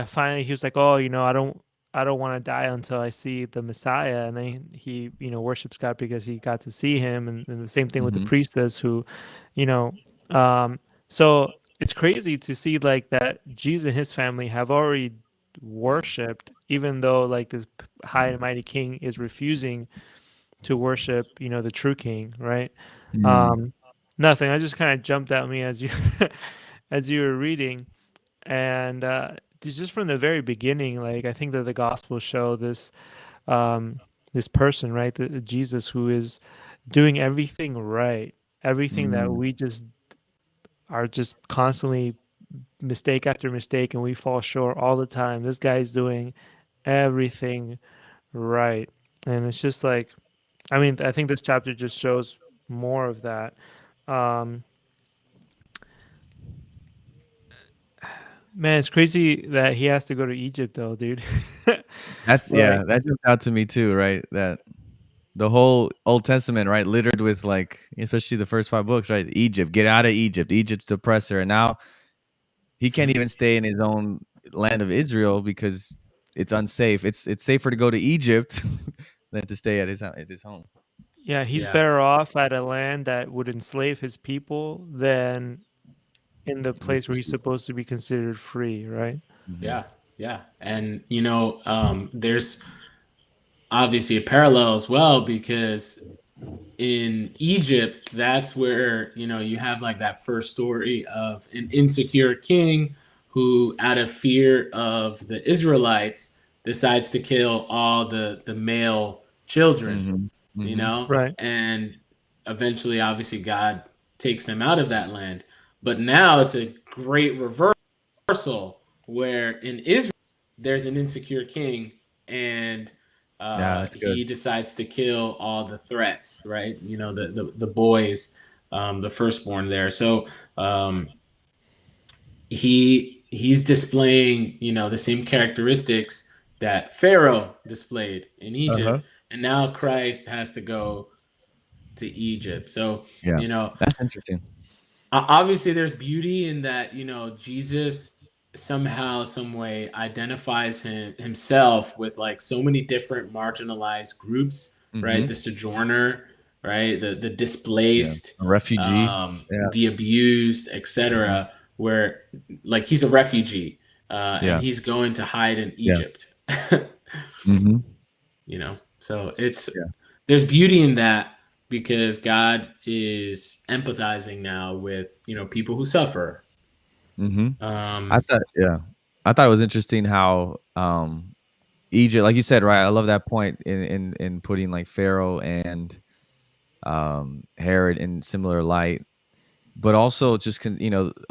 finally he was like, oh, I don't want to die until I see the Messiah, and then he worships God because he got to see him, and the same thing with the Mm-hmm. priestess who, you know, um, so it's crazy to see like that Jesus and his family have already worshipped, even though like this high and mighty king is refusing to worship, the true king, right? Mm. Um, Nothing. I just kind of jumped at me as you as you were reading, and just from the very beginning, like I think that the Gospels show this person, right, Jesus, who is doing everything right, everything that Mm. we just are just constantly mistake after mistake, and we fall short all the time. This guy's doing everything right, and it's just like, I mean, I think this chapter just shows more of that. Um, Man, it's crazy that he has to go to Egypt though, dude. Like, That jumped out to me too, right? That the whole Old Testament, right, littered with like, especially the first 5 books, right? Egypt, get out of Egypt. Egypt's the oppressor, and now he can't even stay in his own land of Israel because it's unsafe. It's safer to go to Egypt than to stay at his home. yeah, he's Yeah. better off at a land that would enslave his people than in the With place where his he's people. supposed to be considered free, right? Hmm. Yeah. Yeah. And there's obviously a parallel as well, because in Egypt, that's where, you have like that first story of an insecure king who, out of fear of the Israelites, decides to kill all the male children, Mm-hmm. Mm-hmm. Right. and eventually, obviously, God takes them out of that land. But now it's a great reversal where in Israel there's an insecure king, and Yeah, that's good. he decides to kill all the threats, right? The boys, the firstborn there. So um, he's displaying, the same characteristics that Pharaoh displayed in Uh-huh. Egypt, and now Christ has to go to Egypt. So Yeah, you know that's interesting. obviously there's beauty in that, Jesus somehow, some way identifies himself with like so many different marginalized groups, right? Mm-hmm. The sojourner, right? The Yeah, displaced, a refugee. Yeah. the abused, Mm-hmm. etc., where like he's a refugee, and Yeah. he's going to hide in Yeah. Egypt. Mm-hmm. So it's Yeah. there's beauty in that because God is empathizing now with, people who suffer. Mm-hmm. I Um, thought, yeah, I thought it was interesting how Egypt, like you said, right? I love that point in putting like Pharaoh and Herod in similar light, but also just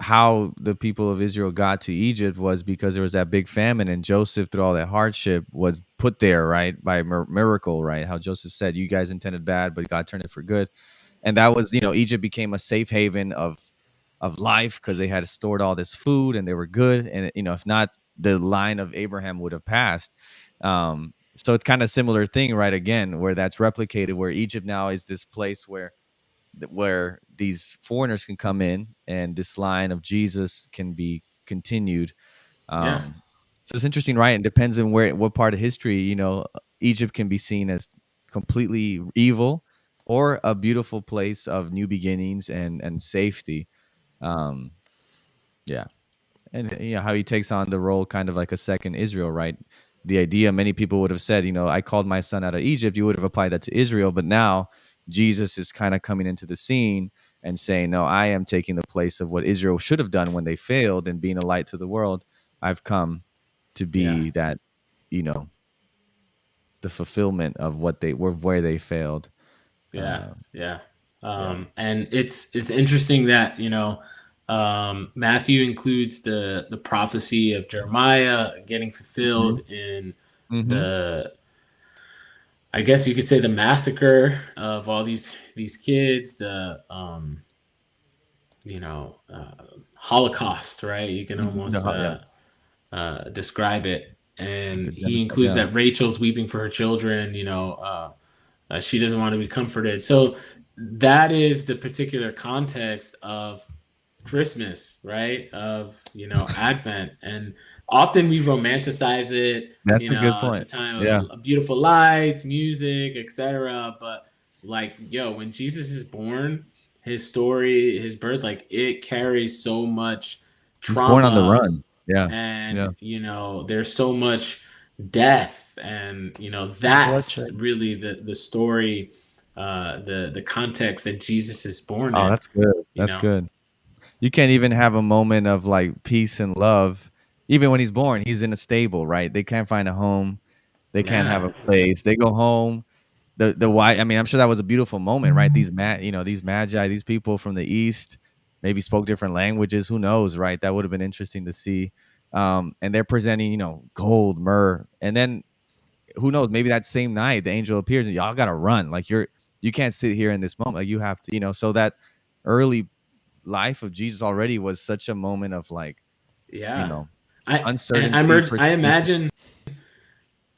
how the people of Israel got to Egypt was because there was that big famine, and Joseph, through all that hardship, was put there, right, by miracle, right? How Joseph said, "You guys intended bad, but God turned it for good." And that was, Egypt became a safe haven of life because they had stored all this food and they were good. And if not, the line of Abraham would have passed. So it's kind of similar thing, right? Again, where that's replicated, where Egypt now is this place where these foreigners can come in and this line of Jesus can be continued. yeah, So it's interesting, right? It depends on what part of history, Egypt can be seen as completely evil or a beautiful place of new beginnings and safety. Um, yeah, and how he takes on the role, kind of like a second Israel, right? The idea, many people would have said, I called my son out of Egypt. You would have applied that to Israel, but now Jesus is kind of coming into the scene and saying, no, I am taking the place of what Israel should have done when they failed and being a light to the world. I've come to yeah, be that, you know, the fulfillment of where they failed. yeah, Uh, yeah. yeah. And it's interesting that, Matthew includes the prophecy of Jeremiah getting Hmm. fulfilled in Hmm. the, I guess you could say, the massacre of all these kids, the Holocaust, right? You can Hmm. almost Yeah. describe it. And The he genocide. includes Yeah. that Rachel's weeping for her children. She doesn't want to be comforted. So that is the particular context of Christmas, right? Of Advent, and often we romanticize it. That's a good It's a point. time Yeah. of beautiful lights, music, etc. But like, when Jesus is born, his story, his birth, like it carries so much He's born on the trauma, run. Yeah. Yeah. and there's so much death, and that's Bloodshed. really the story, the context that Jesus is born Oh, in. that's good. You That's know, good. You can't even have a moment of like peace and love. Even when he's born, he's in a stable, right? They can't find a home. They can't have yeah, a place. They go home. The why? I mean, I'm sure that was a beautiful moment, right? These magi, these people from the east, maybe spoke different languages. Who knows, right? That would have been interesting to see. And they're presenting, gold, myrrh, and then who knows? Maybe that same night the angel appears and y'all gotta run. Like you can't sit here in this moment. Like you have to, So that early life of Jesus already was such a moment of like, you yeah. know, I uncertainty, merge. I imagine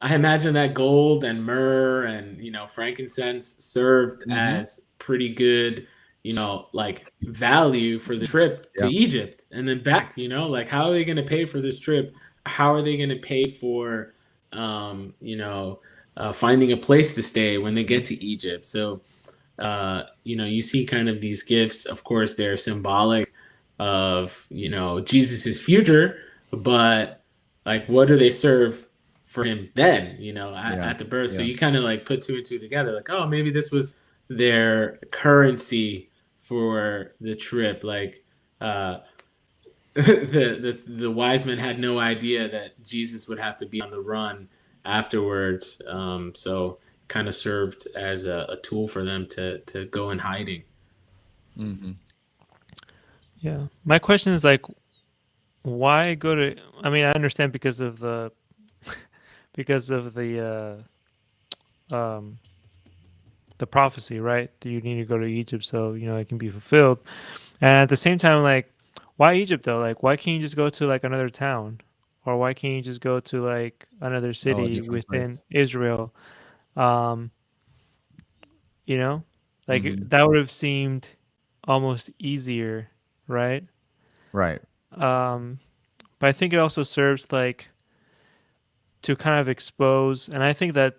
that gold and myrrh and frankincense served Mhm. as pretty good, like value for the trip to Yeah. Egypt and then back. Like how are they going to pay for this trip? How are they going to pay for, finding a place to stay when they get to Egypt? So you see kind of these gifts. Of course, they're symbolic of Jesus's future, but like, what do they serve for him then? Yeah. At the birth. So Yeah. you kind of like put two and two together, like, oh, maybe this was their currency for the trip. Like uh, the wise men had no idea that Jesus would have to be on the run afterwards. So kind of served as a tool for them to go in hiding. Hmm. Yeah. My question is like, why go to? I mean, I understand because of the because of um the prophecy, right? That you need to go to Egypt so it can be fulfilled. And at the same time, like, why Egypt though? Like, why can't you just go to like another town, or why can't you just go to like another Oh, a city different within place. Israel? Um, you know, like Hmm. that would have seemed almost easier, right? Right. Um, but I think it also serves like to kind of expose, and I think that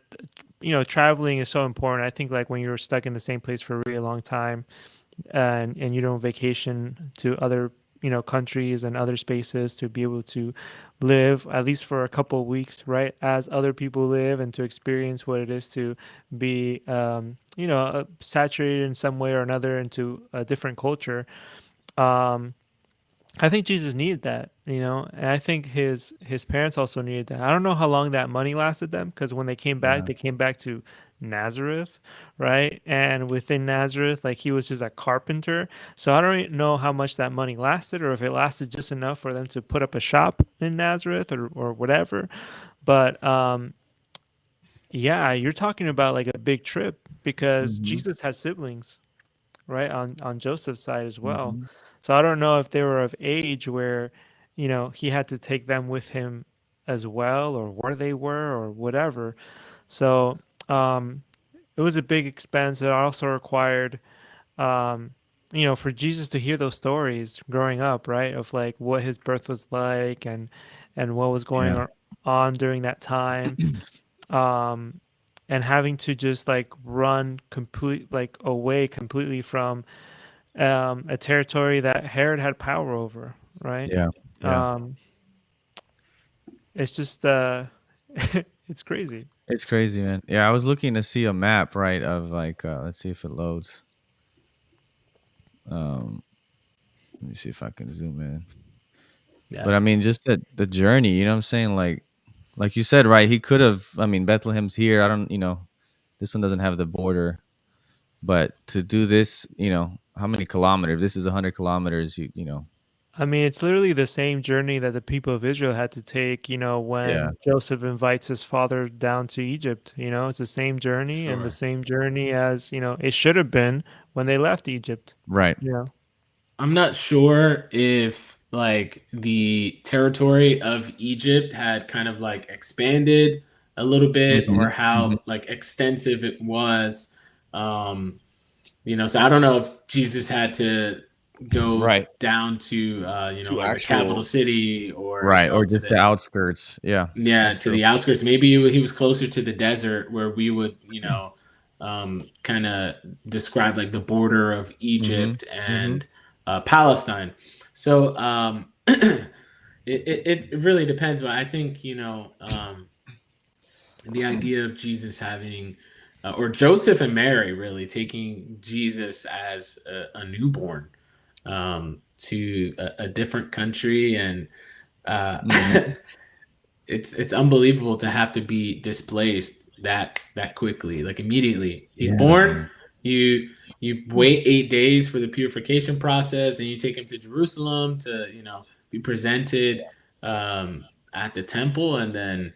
traveling is so important. I think like when you're stuck in the same place for a really long time, and you don't vacation to other countries and other spaces to be able to live at least for a couple of weeks, right, as other people live, and to experience what it is to be saturated in some way or another into a different culture. um I think Jesus needed that, and I think his parents also needed that. I don't know how long that money lasted them, because when Yeah. they came back to Nazareth, right? And within Nazareth, like he was just a carpenter. So I don't know how much that money lasted, or if it lasted just enough for them to put up a shop in Nazareth, or whatever. But yeah, you're talking about like a big trip, because Hmm. Jesus had siblings, right, on Joseph's side as well. Hmm. So I don't know if they were of age where he had to take them with him as well, or where they were, or whatever. So it was a big expense. It also required um, for Jesus to hear those stories growing up, right, of like what his birth was like, and what was going Yeah. on during that time. um, and having to just like run complete like away completely from a territory that Herod had power over, right? Yeah. Yeah. Um, it's just it's crazy. It's crazy, man. Yeah, I was looking to see a map, right, of like let's see if it loads. Um Let me see if I can zoom in. Yeah. But I mean just the journey, you know what I'm saying? Like you said, right, he could have, I mean Bethlehem's here. I don't, this one doesn't have the border, but to do this, how many kilometers? This is 100 kilometers, I mean, it's literally the same journey that the people of Israel had to take, Yeah. when Joseph invites his father down to Egypt. It's the same journey, and the Sure. same journey as, it should have been when they left Egypt. Right. Yeah. I'm not sure if like the territory of Egypt had kind of like expanded a little bit, or Mhm. Mhm. how like extensive it was. Um, so I don't know if Jesus had to go Right. down to To like the capital actual, city, or Right, or to just the the outskirts. Yeah, yeah, that's to true. the outskirts. Maybe he was closer to the desert, where we would, kind of describe like the border of Mhm. Egypt Mhm. and Palestine. So it really depends. But I think, the idea of Jesus having, or Joseph and Mary really taking Jesus as a newborn, to a different country, and uh, Mhm. it's unbelievable to have to be displaced that quickly, like immediately. He's Yeah, born, man. you wait 8 days for the purification process, and you take him to Jerusalem to be presented at the temple, and then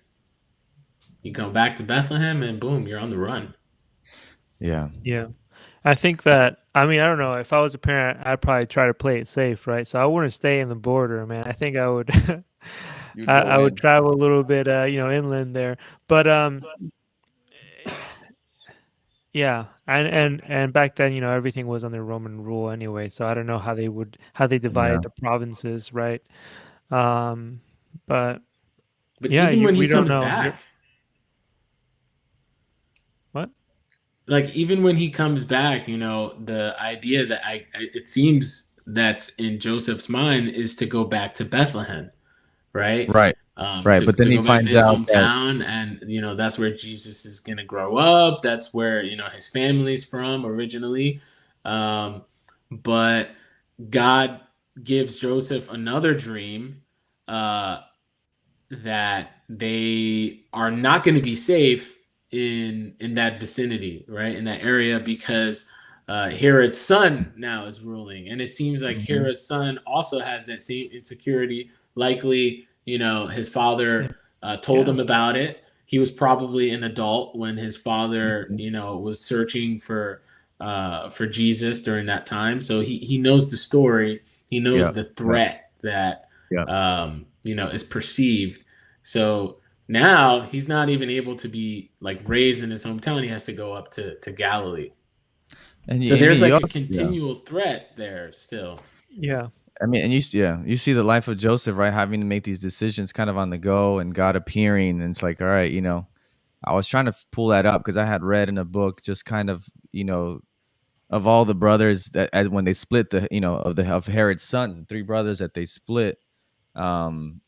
you go back to Bethlehem, and boom, you're on the run. Yeah. Yeah. I think that, I mean, I don't know. If I was a parent, I'd probably try to play it safe, right? So I wouldn't stay in the border, man. I think I would, you'd I go would in. travel a little bit, inland there. But yeah, and back then, everything was under Roman rule anyway. So I don't know how they Yeah. divided the provinces, right? Um, but But yeah, even when he we don't comes know. back, What? like even when he comes back, the idea that it seems that's in Joseph's mind is to go back to Bethlehem. right? Right. Right. But then To he go back to finds his out that hometown, and that's where Jesus is gonna grow up. That's where his family's from originally. Um, but God gives Joseph another dream, uh, that they are not going to be safe in that vicinity, right, in that area, because Herod's son now is ruling, and it seems like Mhm. Herod's son also has that same insecurity. Likely, his Mm. father told Yeah. him about it. He was probably an adult when his father, Mhm. was searching for Jesus during that time, so he knows the story. He knows Yep. the Yep. threat that Yep. is perceived. So now he's not even able to be like raised in his hometown. He has to go up to Galilee. And So you, I there's mean, you like a also, yeah. continual threat there still. Yeah. I mean, and yeah, you see the life of Joseph, right? Having to make these decisions kind of on the go, and God appearing, and it's like, all right, I was trying to pull that up because I had read in a book just kind of, of all the brothers that as when they split the, of Herod's sons, the three brothers that they split, um,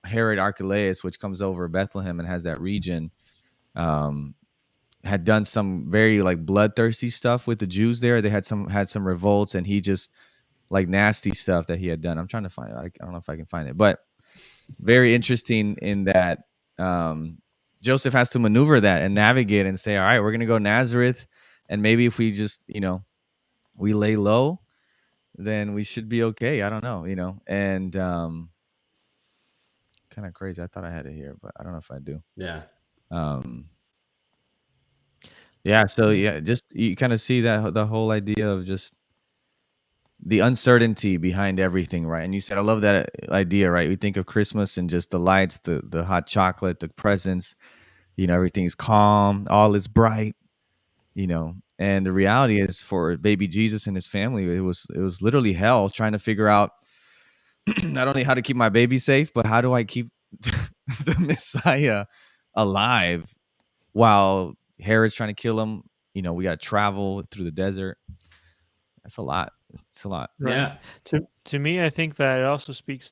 Herod Archelaus, which comes over Bethlehem and has that region, um, had done some very like bloodthirsty stuff with the Jews there. They had some revolts, and he just like nasty stuff that he had done. I'm trying to find it. I don't know if I can find it, but very interesting in that Joseph has to maneuver that and navigate and say, all right, we're going to go Nazareth. And maybe if we just, we lay low, then we should be okay. I don't know, and kind of crazy. I thought I had it here, but I don't know if I do. Yeah. Um, yeah. So Mm. yeah, just you kind of see that the whole idea of just the uncertainty behind everything, right? And you said, I love that idea, right? We think of Christmas and just the lights, the hot chocolate, the presents, everything's calm, all is bright, and the reality is for baby Jesus and his family, it was literally hell trying to figure out not only how to keep my baby safe, but how do I keep the Messiah alive while Herod's trying to kill him. We got to travel through the desert. That's a lot. It's a lot. Right. Yeah. To me, I think that it also speaks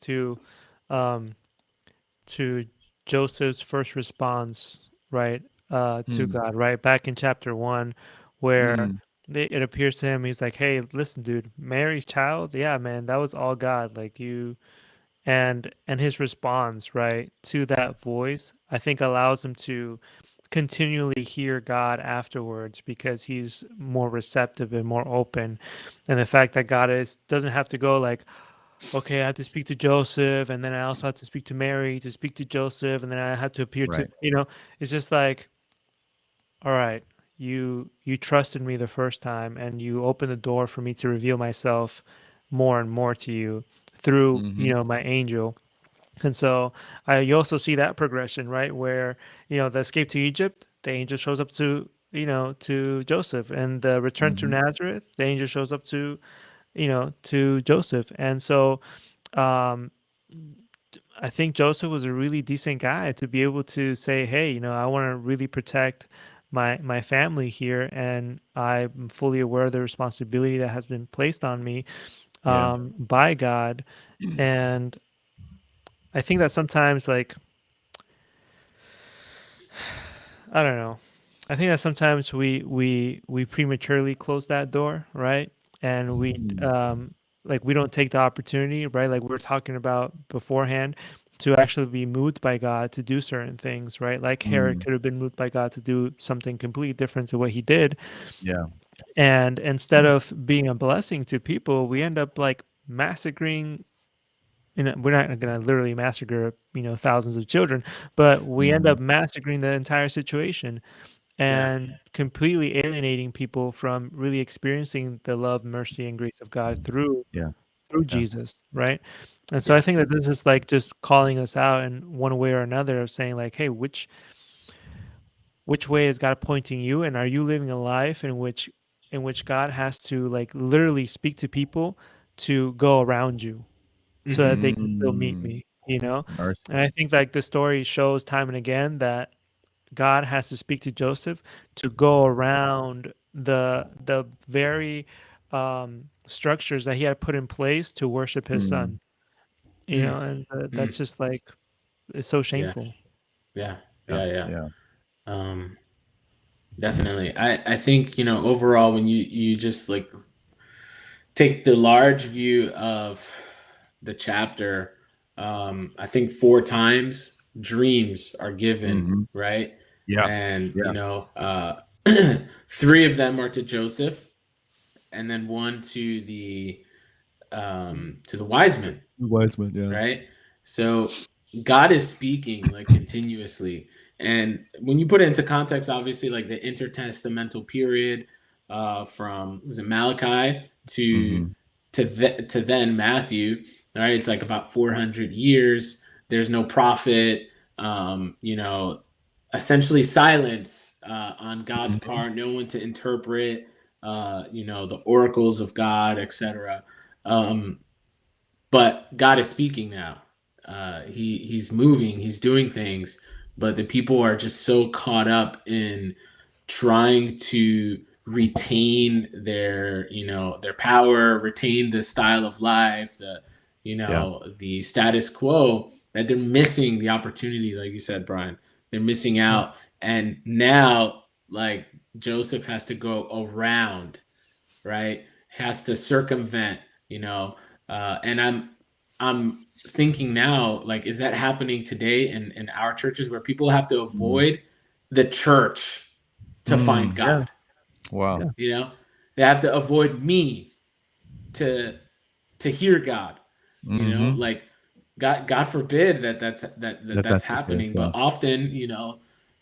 um, to Joseph's first response, right, to Mm, God, right, back in chapter 1, where mm, it appears to him, he's like, "Hey, listen, dude, Mary's child, yeah, man, that was all God, like you." And his response, right, to that voice, I think allows him to continually hear God afterwards because he's more receptive and more open. And the fact that God is doesn't have to go like, okay, I have to speak to Joseph, and then I also have to speak to Mary to speak to Joseph, and then I have to appear to, right. it's just like, all right, you trusted me the first time, and you opened the door for me to reveal myself more and more to you through, Mm-hmm. my angel. And so you also see that progression, right? Where, the escape to Egypt, the angel shows up to Joseph, and the return to Mm-hmm. Nazareth, the angel shows up to Joseph. And so um, I think Joseph was a really decent guy to be able to say, hey, I want to really protect my family here, and I'm fully aware of the responsibility that has been placed on me Yeah. by God. And I think that sometimes, like, I don't know. I think that sometimes we prematurely close that door, right? And Mm, like we don't take the opportunity, right? Like we were talking about beforehand, to actually be moved by God to do certain things, right? Like Herod mm, could have been moved by God to do something completely different to what he did, yeah. and instead of being a blessing to people, we end up like massacring. We're not going to literally massacre, thousands of children, but we end Mm-hmm. up massacring the entire situation Yeah. and completely alienating people from really experiencing the love, mercy, and grace of God Yeah. through Yeah. Jesus, right? And so I Yeah. think that this is like just calling us out in one way or another of saying like, hey, which way is God pointing you, and are you living a life in which God has to like literally speak to people to go around you so that Mm-hmm. they can still meet Mm, me? mercy. And I think like the story shows time and again that God has to speak to Joseph to go around the very structures that he had put in place to worship his Mm, son. Mm, and mm, that's just like it's so yeah, shameful. yeah, Yeah. yeah, yeah. Yeah. Um, definitely. I think, overall, when you just like take the large view of the chapter, I think four times dreams are given, Hmm. right? Yeah. And, Yeah. three of them are to Joseph, and then one to the wise men, Wiseman. Yeah. right? So God is speaking like continuously. And when you put it into context, obviously, like the intertestamental period, from was it Malachi to Hmm. to then Matthew, all right? It's like about 400 years. There's no prophet, essentially silence on God's Hmm. part. No one to interpret, the oracles of God, etc. Um, but God is speaking now. He's moving, he's doing things, but the people are just so caught up in trying to retain their power, retain the style of life, Yeah. the status quo, that they're missing the opportunity, like you said, Brian. They're missing Yeah. out, and now like Joseph has to go around, right? Has to circumvent, and I'm thinking now, like, is that happening today in our churches where people have to Mm. avoid the church to find Mm. Yeah. God? Wow. Yeah. You know, they have to avoid me to hear God. Hmm. Like God forbid that's That's the case. happening, Yeah. but often,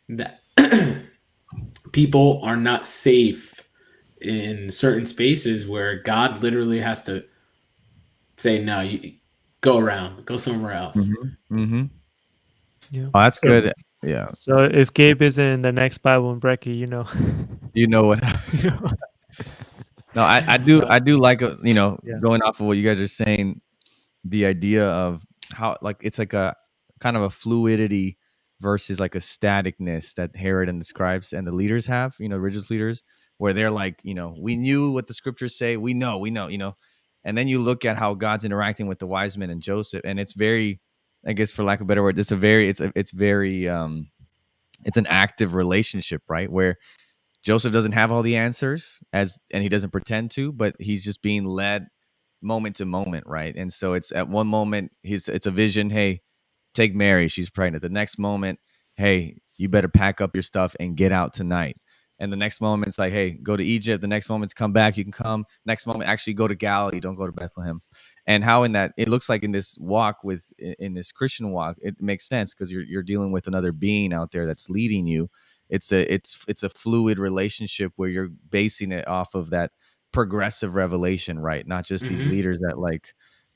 that people are not safe in certain spaces where God literally has to say, no, you go around, go somewhere else. Hmm. Hmm. Yeah. Oh, that's So good. Yeah. so if Gabe isn't in the next Bible and Brekkie, You know what? you know, No, I do like yeah. going off of what you guys are saying, the idea of how like it's like a kind of a fluidity versus like a staticness that Herod and the scribes and the leaders have, religious leaders, where they're like, we knew what the scriptures say, we know, and then you look at how God's interacting with the wise men and Joseph, and it's very, I guess for lack of a better word, it's very it's an active relationship, right? Where Joseph doesn't have all the answers and he doesn't pretend to, but he's just being led moment to moment, right? And so it's at one moment it's a vision, hey, take Mary, she's pregnant. The next moment, hey, you better pack up your stuff and get out tonight. And the next moment it's like, hey, go to Egypt. The next moment, come back, you can come. Next moment, actually go to Galilee, don't go to Bethlehem. And how in that it looks like in this walk in this Christian walk, it makes sense because you're dealing with another being out there that's leading you. It's a fluid relationship where you're basing it off of that progressive revelation, right? Not just these Mm-hmm. leaders that like,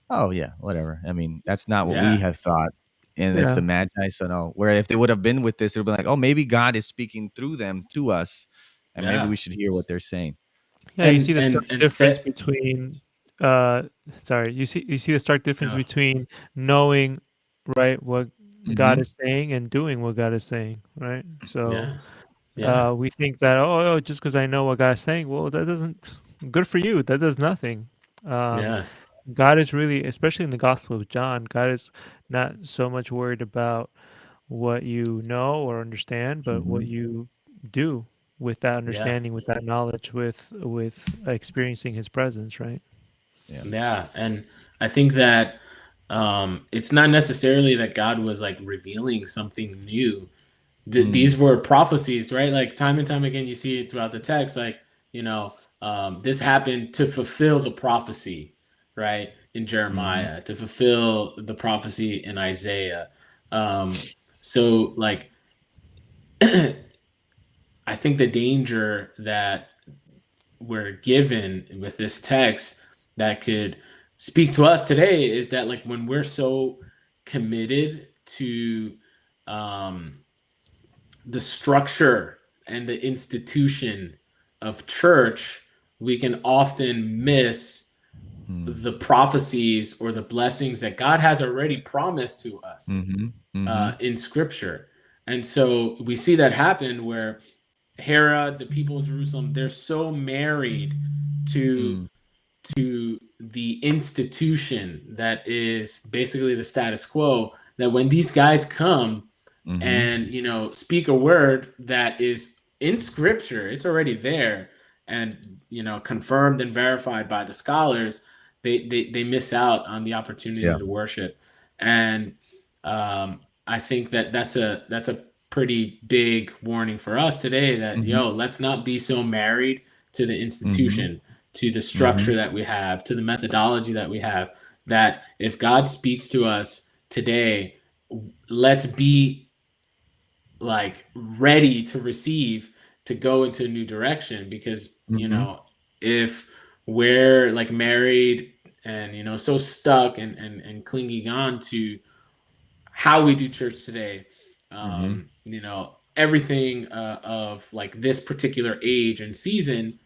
oh yeah, whatever. I mean, that's not what we Yeah. have thought. And it's Yeah. the Magi. So no, where if they would have been with this, it would be like, oh, maybe God is speaking through them to us, and maybe Yeah. we should hear what they're saying. Yeah, you see And the stark and and difference set. between uh sorry, you see the stark difference Oh, between knowing, right, what God Hmm. is saying and doing what God is saying, right? So yeah. Yeah. we think that, oh, just because I know what God is saying, well, that doesn't, good for you. That does nothing. Um, Yeah. God is really, especially in the Gospel of John, God is not so much worried about what you know or understand, but what Hmm. you do with that Yeah. understanding, with that knowledge, with experiencing His presence, right? Yeah. Yeah. And I think that it's not necessarily that God was like revealing something new. Mm. These were prophecies, right? Like time and time again, you see it throughout the text, like, this happened to fulfill the prophecy, right? In Hmm. Jeremiah, to fulfill the prophecy in Isaiah. So, like, I think the danger that we're given with this text that could speak to us today is that, like, when we're so committed to um, the structure and the institution of church, we can often miss Mm. the prophecies or the blessings that God has already promised to us Hmm. Hmm. in Scripture. And so we see that happen where Herod, the people of Jerusalem, they're so married to Mm. to the institution that is basically the status quo, that when these guys come Mm-hmm. and speak a word that is in scripture, it's already there, and confirmed and verified by the scholars, they miss out on the opportunity Yeah. to worship. And I think that that's a pretty big warning for us today, that Mm-hmm. let's not be so married to the Mm-hmm. institution, to the Mm-hmm. structure that we have, to the methodology that we have, that if God speaks to us today, let's be like ready to receive, to go into a new direction. Because Mm-hmm. if we're like married and so stuck and clinging on to how we do church today, Mm-hmm. everything of like this particular age and season,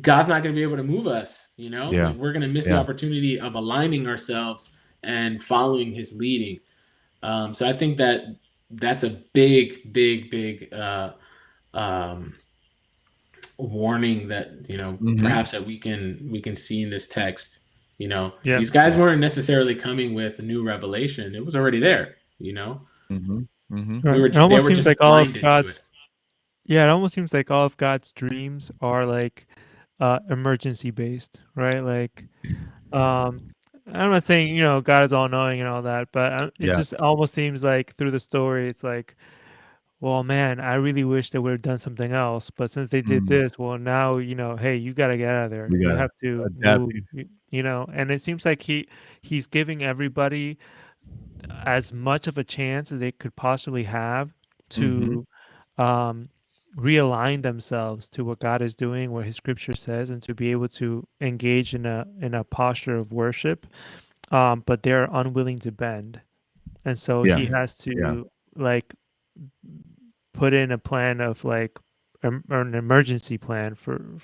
God's not going to be able to move us. Yeah. Like, we're going to miss the Yeah. opportunity of aligning ourselves and following His leading. So I think that that's a big, big, big um, warning that Mm-hmm. perhaps that we can see in this text. Yeah. These guys Yeah. weren't necessarily coming with new revelation; it was already there. Mm-hmm. Mm-hmm. We Right. were It they almost were seems just like all of blinded to it. God's Yeah, it almost seems like all of God's dreams are like emergency based, right? Like um I'm not saying, God is all knowing and all that, but it Yeah. just almost seems like through the story it's like, well, man, I really wish they would have done something else, but since they did Mm. this, well, now, hey, you got to get out of there. We You gotta have to adapt. move, and it seems like he's giving everybody as much of a chance as they could possibly have Mm-hmm. to um, realign themselves to what God is doing, what His Scripture says, and to be able to engage in a posture of worship. But they're unwilling to bend, and so Yeah. He has Yeah. to like put in a plan of like or an emergency plan for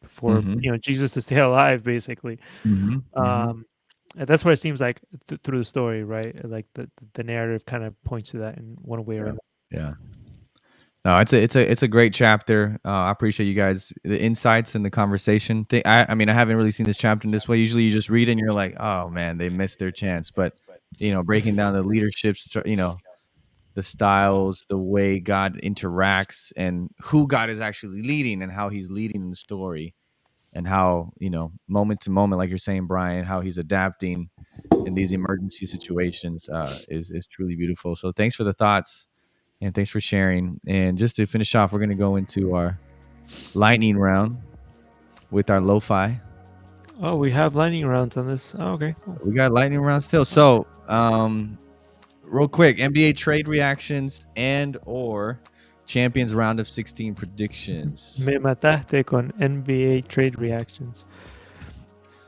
Mm-hmm. Jesus to stay alive, basically. Mm-hmm. Mm-hmm. Um, and that's what it seems like through the story, right? Like the narrative kind of points to that in one way or Yeah. another. Yeah. No, it's a great chapter. I appreciate you guys the insights and the conversation. I mean, I haven't really seen this chapter in this way. Usually, you just read it and you're like, oh man, they missed their chance. But breaking down the leadership, the styles, the way God interacts, and who God is actually leading, and how He's leading the story, and how moment to moment, like you're saying, Brian, how He's adapting in these emergency situations is truly beautiful. So thanks for the thoughts. And thanks for sharing. And just to finish off, we're going to go into our lightning round with our lo-fi. Oh, we have lightning rounds on this. Oh, okay, cool. We got lightning round still. So, real quick, NBA trade reactions and or Champions round of 16 predictions. Me mataste con NBA trade reactions.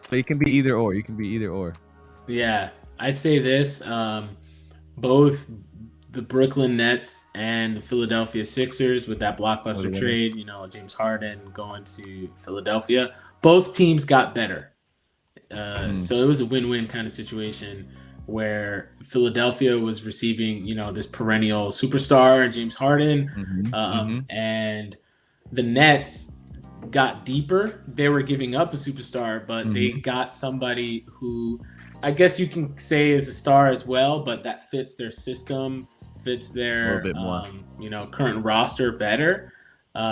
So it can be either or. You can be either or. Yeah, I'd say this. Both the Brooklyn Nets and the Philadelphia Sixers, with that What are blockbuster they gonna- trade, James Harden going to Philadelphia, both teams got better. So it was a win-win kind of situation, where Philadelphia was receiving, this perennial superstar, James Harden, Mhm, mhm, and the Nets got deeper. They were giving up a superstar, but they mhm. got somebody who I guess you can say is a star as well, but that fits their system, fits A little their bit more. current roster better.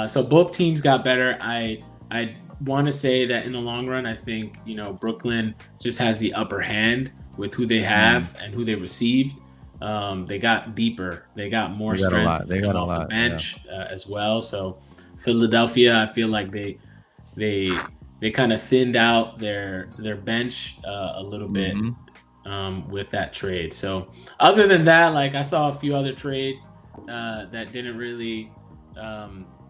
So both teams got better. I want to say that in the long run, I think Brooklyn just has the upper hand with who they have and who they received. They got deeper. They got more They got a strength lot. to They come got a off the lot. Yeah. bench as well. So Philadelphia, I feel like they kind of thinned out their bench a little bit Mhm. with that trade. So other than that, like, I saw a few other trades that didn't really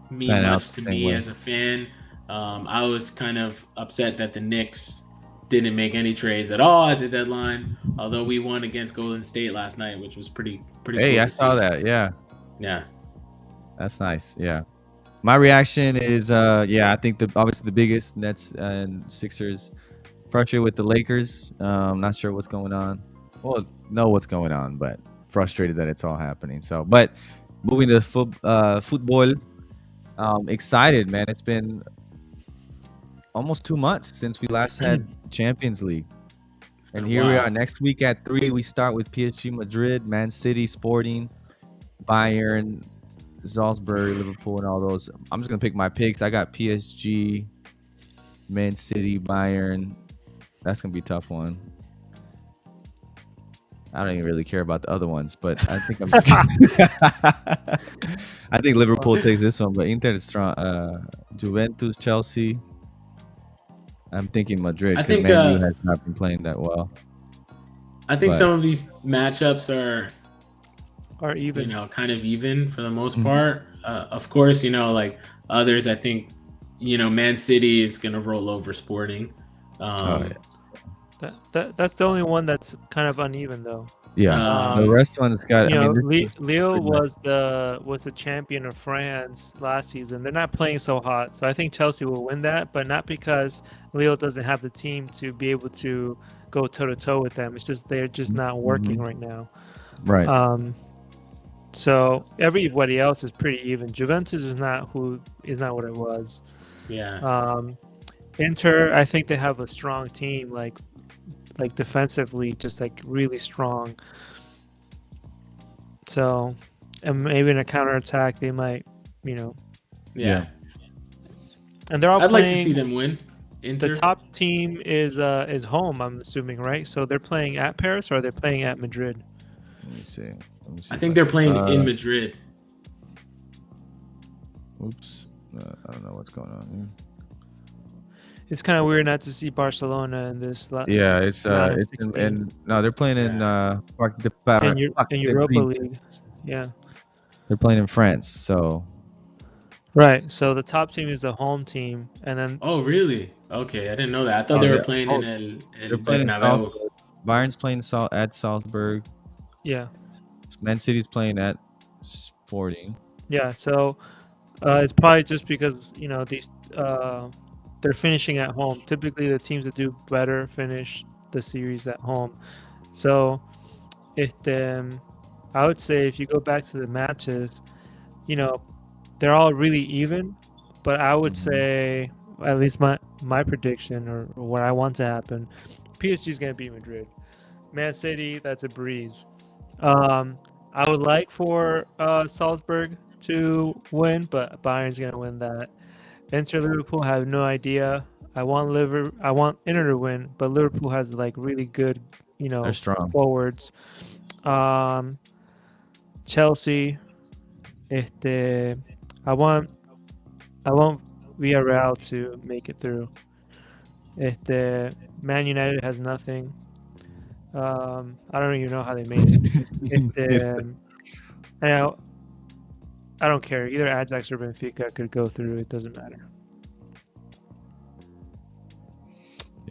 mean Pan out much the to same me way. as a fan. I was kind of upset that the Knicks didn't make any trades at all at the deadline, although we won against Golden State last night, which was pretty Hey, cool I to saw see. that. Yeah. Yeah. That's nice. Yeah. My reaction is yeah, I think obviously the biggest Nets and Sixers frustrated with the Lakers. Not sure what's going on. Well, know what's going on, but frustrated that it's all happening. So, but moving to football, excited, man. It's been almost 2 months since we last had Champions League. It's been And a here we are while. next week at 3. We start with PSG Madrid, Man City, Sporting, Bayern, Salzburg, Liverpool, and all those. I'm just gonna pick my picks. I got PSG, Man City, Bayern. That's gonna be a tough one. I don't even really care about the other ones, but I think I'm just I think Liverpool takes this one, but Inter is strong. Juventus, Chelsea. I'm thinking Madrid I because think Man U has not been playing that well. But some of these matchups are, Or even kind of even for the most Mhm. part. Of course, like others, I think, Man City is gonna roll over Sporting. Oh yeah, that's the only one that's kind of uneven though. yeah. The Um, rest one's got. I mean, this was Lille pretty much. was the champion of France last season. They're not playing so hot, so I think Chelsea will win that, but not because Lille doesn't have the team to be able to go toe to toe with them. It's just they're just not working Mhm. right now. Right. So everybody else is pretty even. Juventus is not what it was. yeah. Inter, I think they have a strong team, like defensively, just like really strong. So, and maybe in a counterattack, they might, you know, Yeah. and they're all I'd like to see playing. them win. The Inter. top team is home. I'm assuming, right? So they're playing at Paris or they're playing at Madrid. Let me see. I think they're playing in Madrid. Oops. I don't know what's going on here. It's kind of weird not to see Barcelona in this. Yeah, it's round of it's 16. no, they're playing in Parc de Parc in des Europa League. Princes. Yeah. They're playing in France, so Right. So the top team is the home team, and then Oh, really? Okay, I didn't know that. I thought oh they were yeah, playing oh, in they're El playing in Bernabeu. Salzburg. Bayern's playing at Salzburg. yeah, Man City's playing at Sporting. yeah. So it's probably just because these they're finishing at home. Typically, the teams that do better finish the series at home. So if I would say if you go back to the matches, they're all really even. But I would Mhm. say, at least my prediction or what I want to happen, PSG is going to beat Madrid. Man City, that's a breeze. I would like for Salzburg to win, but Bayern's going to win that. Inter Liverpool, I have no idea. I want Inter to win, but Liverpool has like really good, They're strong. forwards. Um, Chelsea, I want Villarreal to make it through. Man United has nothing. I don't even know how they made it. I I don't care. Either Ajax or Benfica could go through. It doesn't matter.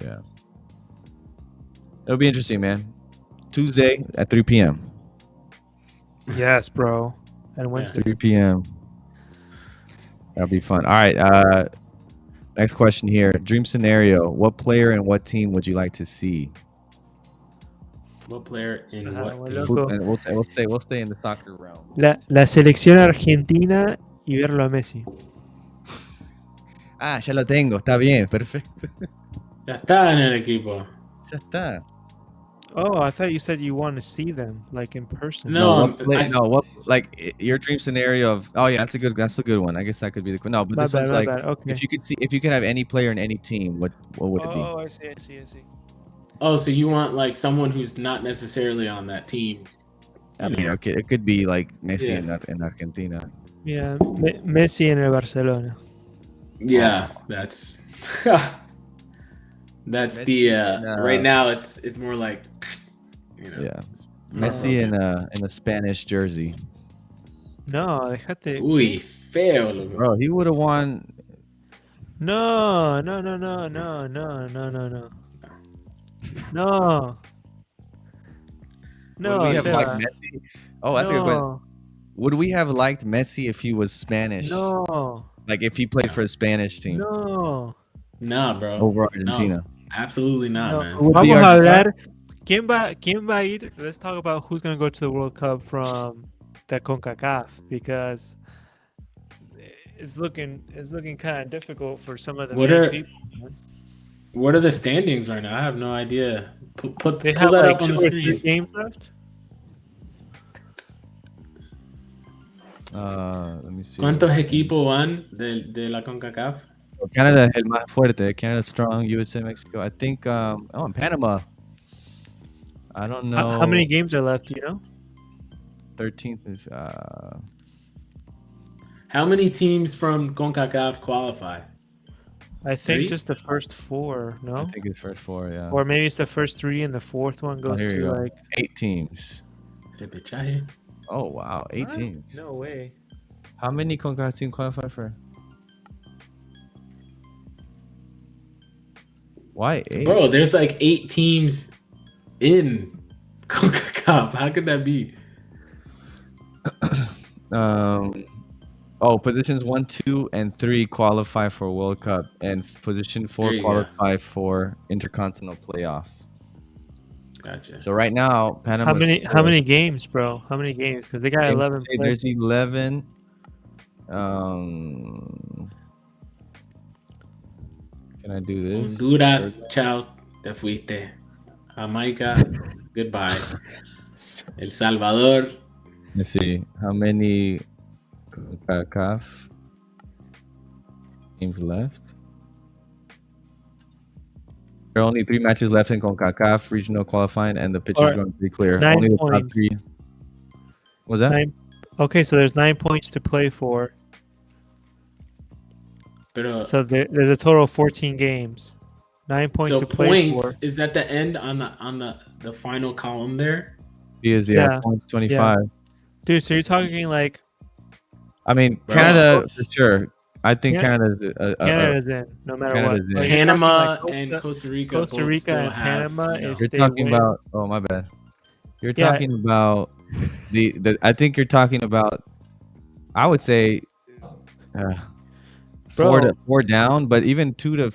Yeah. It'll be interesting, man. Tuesday at 3 p.m. Yes, bro. And Wednesday. 3 p.m. That'll be fun. All right. Next question here. Dream scenario. What player and what team would you like to see? What player in Ajá, what bueno, team? loco. And we'll stay in the soccer realm. La selección argentina y verlo a Messi. Ah, ya lo tengo. Está bien. Perfecto. Ya está en el equipo. Ya está. Oh, I thought you said you want to see them like in person. No, What your dream scenario of? Oh yeah, that's a good one. I guess that could be the no, but this one's like Okay. if you could have any player in any team, what would it be? Oh, I see. Oh, so you want like someone who's not necessarily on that team? I mean, okay, it could be like Messi Yeah. in Argentina. Yeah, Messi en el Barcelona. Yeah, that's that's Messi the in, right now it's more like Yeah, it's Messi more in a Spanish jersey. No, déjate. Uy, feo, loco. Bro, he would have won. No. No. Would we have liked Sebas. Messi? Oh, that's a good question. Would we have liked Messi if he was Spanish? No. Like if he played for a Spanish team No. Nah, bro. over Argentina? No, absolutely not, No. man. Who would be Vamos our a star? hablar. ¿Quién va a ir? Let's talk about who's going to go to the World Cup from the CONCACAF because it's looking kind of difficult for some of the What main are people. man. What are the standings right now? I have no idea. They Pull have that like up on 2 the or 3 screen. games left. Let me see. ¿Cuántos equipos van de la CONCACAF? Canada el más fuerte. Canada strong. USA, Mexico. I think. In Panama. I don't know. How many games are left? Do you know? 13th is. How many teams from CONCACAF qualify? I think 3? just the first 4. No, I think it's first 4. Yeah. or maybe it's the first 3 and the fourth one goes here you to go. like 8 teams. Repechaje. Oh wow, 8 What? teams. No way. How many CONCACAF teams qualify for? Why 8? Bro, there's like 8 teams in CONCACAF. How could that be? Positions 1, 2, and 3 qualify for World Cup, and position 4 There you qualify for Intercontinental Playoff. Gotcha. So right now, Panama. How many games, bro? How many games? Because they got 11 players. There's 11. Can I do this? Honduras, chao, te fuiste. Jamaica, goodbye. El Salvador. Let's see how many CONCACAF teams left. There are only 3 matches left in CONCACAF regional qualifying, and the pitch is Alright, going pretty clear. 9 Only the top points. 3. What was that? 9. Okay, so there's 9 points to play for. Pero, So there's a total of 14 games. 9 points so to play points for. is at the end on the final column there. He is Yeah. points 25. Dude, so you're talking like I mean, Bro. Canada for sure. I think Can- Canada's Canada's in, no matter Canada's what. in. Like, you're Panama talking like and Costa Rica. Costa both Rica still and have, Panama you know, is- You're they talking win. about. Oh my bad. You're Yeah. talking about the. I think you're talking about. I would say. 4 down, but even 2 to.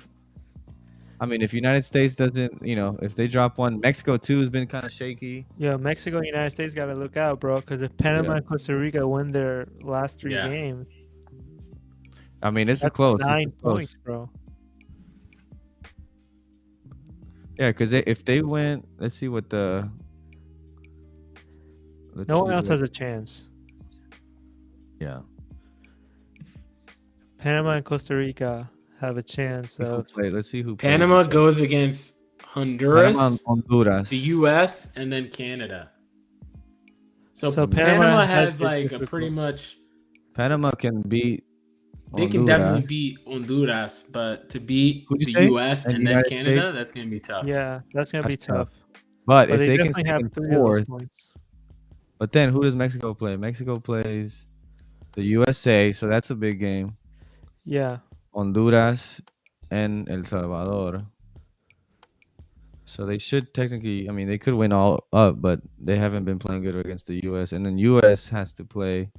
I mean, if United States doesn't, if they drop one, Mexico too has been kind of shaky. Yeah, Mexico and United States got to look out, bro. Because if Panama Yeah. and Costa Rica win their last 3 Yeah. games, I mean, it's that's close. 9 It's close. points, bro. Yeah, because if they win, let's see what the. No one else has a chance. Yeah. Panama and Costa Rica have a chance of. Let's see who. plays Panama each other. goes against Honduras, Panama and Honduras. the U.S., and then Canada. So, So Panama Panama has has like a difficult. pretty much. Panama can beat. They can Honduras. definitely beat Honduras, but to beat Who'd you the say? U.S. And and then United Canada, States? that's gonna be tough. Yeah, that's gonna be That's tough. tough. But But if they they can definitely stay have in 3 of those fourth, points. but then who does Mexico play? Mexico plays the USA, so that's a big game. Yeah. Honduras and El Salvador. So they should technically, I mean, they could win all up, but they haven't been playing good against the US. And then US has to play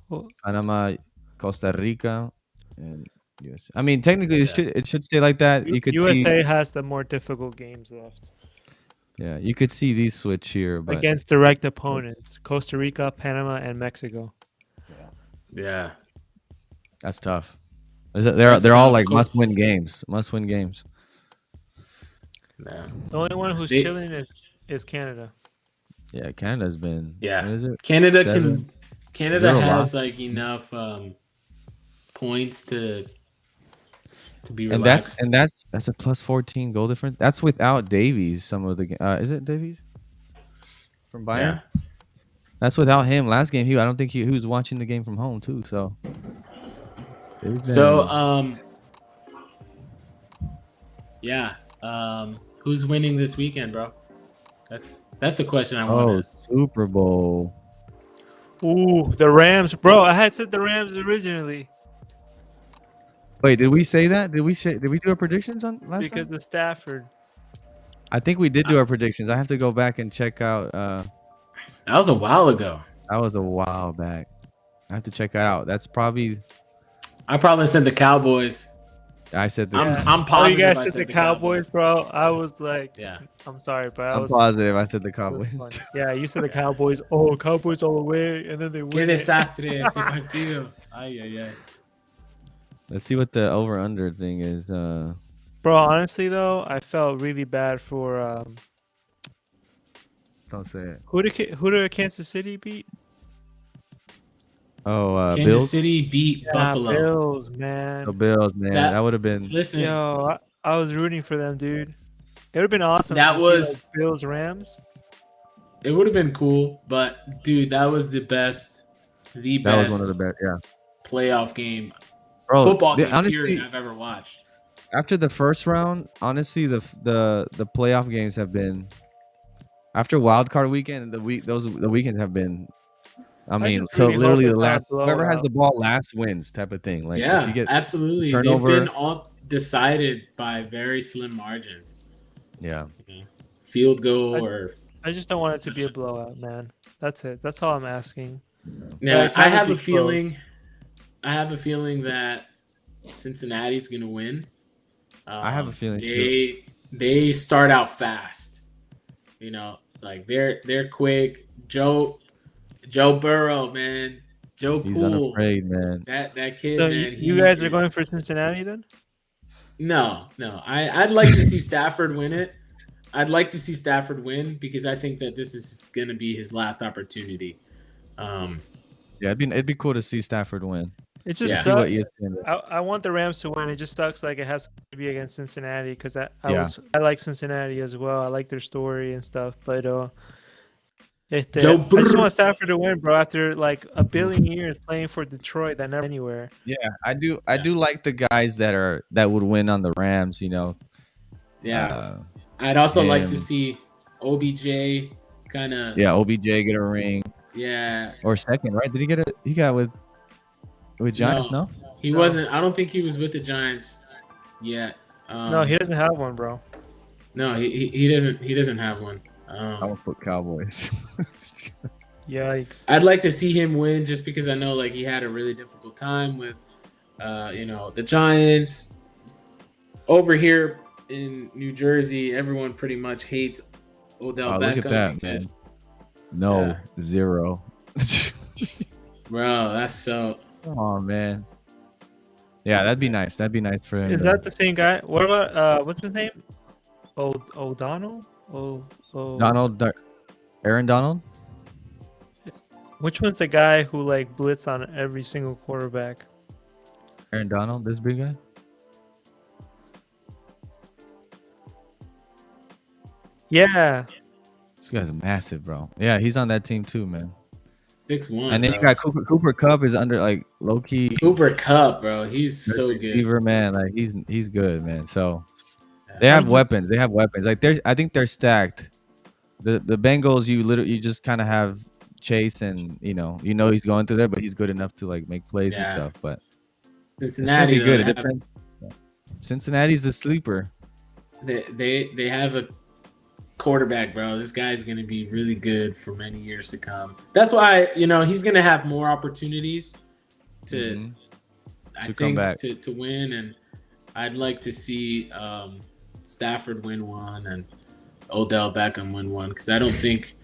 Well, Panama, Costa Rica, and US. I mean, technically, Yeah. it should stay like that. You could USA see, has the more difficult games left yeah, you could see these switch here, but against direct opponents: Costa Rica, Panama, and Mexico. Yeah. that's tough. They're That's all tough. like Cool. must-win games. Must-win games. Yeah. The only one who's They- chilling is Canada. Yeah, Canada's been. Yeah. What is it? Canada 7? Canada Zero has loss. like enough points to be And relaxed. that's a plus 14 goal difference. That's without Davies. Some of the is it Davies from Bayern? Yeah. That's without him. Last game, I don't think he was watching the game from home too. So, So yeah. Who's winning this weekend, bro? That's the question I want. Super Bowl. Ooh, the Rams, bro. I had said the Rams originally Wait, did we say that? Did we do our predictions on last because time? of Stafford. I think we did do our predictions. I have to go back and check out. That was a while ago. That was a while back. I have to check that out. That's probably. I probably said the Cowboys. I said the. I'm Oh, positive. you guys I said said the Cowboys, bro. I was like, Yeah. I'm sorry, but I I'm was. positive. I said the it was Cowboys. funny. Yeah, you said the Cowboys. Oh, Cowboys all the way, and then they Qué win. it. desastre ese partido. Ay, ay, ay. Let's see what the over/under thing is. Bro, honestly though, I felt really bad for Don't say it. who did Kansas City beat? Oh, Kansas Bills. City beat Yeah, Buffalo. Bills, The man. Bills, man. That That would have been. listen, Yo, I was rooting for them, dude. It would have been awesome that to see like was Bills Rams. it would have been cool, but dude, that was the That was one of best the best. Yeah, playoff game, bro. football game period Honestly, I've ever watched. after the first round, honestly, the playoff games have been after wild card weekend. The weekends have been. I I mean, just till really hope literally the it's not a last whoever has blowout. the ball last wins type of thing. Like if you Yeah, get a absolutely. They've been turnover, all decided by very slim margins. yeah, You know, field I goal or I just don't want it to be a blowout, man. That's it. That's all I'm asking. But yeah. like have it be close. I have a feeling that Cincinnati's gonna win. I have a feeling too. They start out fast. You know, like they're quick. Joe Burrow, man. Joe He's Cool. unafraid, man. That kid, So man. you guys are going for Cincinnati then? No. I'd like to see Stafford win it. I'd like to see Stafford win because I think that this is going to be his last opportunity. Um, Yeah, it'd be cool to see Stafford win. It To just Yeah. see what sucks. ESPN. I want the Rams to win. It just sucks like it has to be against Cincinnati because Yeah. I like Cincinnati as well. I like their story and stuff. But Joe I just Burrow. want Stafford to win, bro. After like a billion years playing for Detroit, that never anywhere. Yeah, I do like the guys that would win on the Rams. Yeah. Uh, I'd also like to him. see OBJ kind of, Yeah, OBJ get a ring yeah. or second, right? Did he get it? He got with Giants, No, no? he No. wasn't. I don't think he was with the Giants yet. No, he doesn't have one, bro. No, he doesn't have one. I would put Cowboys. Yikes. I'd like to see him win just because I know like he had a really difficult time with the Giants. Over here in New Jersey, everyone pretty much hates Odell Oh, Beckham. look at that, because- man. No, Yeah. 0. Bro, that's so Come on, man. Yeah, that'd be nice. That'd be nice for him. Is that the same guy? What about what's his name? O'Donnell? Aaron Donald? Which one's the guy who like blitz on every single quarterback? Aaron Donald, this big guy? Yeah. This guy's massive, bro. Yeah, he's on that team too, man. 6'1". And then bro. you got Cooper Cup is under like low key Cooper Cup, bro. He's so good. receiver, man. Like he's good, man. So Yeah. they have weapons. They have weapons. Like I think they're stacked. The Bengals, you just kind of have Chase, and he's going through there, but he's good enough to like make plays and Yeah. stuff. But it's gonna Cincinnati, be though, good. It they have- depends. Cincinnati's the sleeper. they have a quarterback, bro. This guy's gonna be really good for many years to come. That's why he's gonna have more opportunities to Mhm. I To come think back. to win, and I'd like to see Stafford win one and Odell Beckham win one because I don't think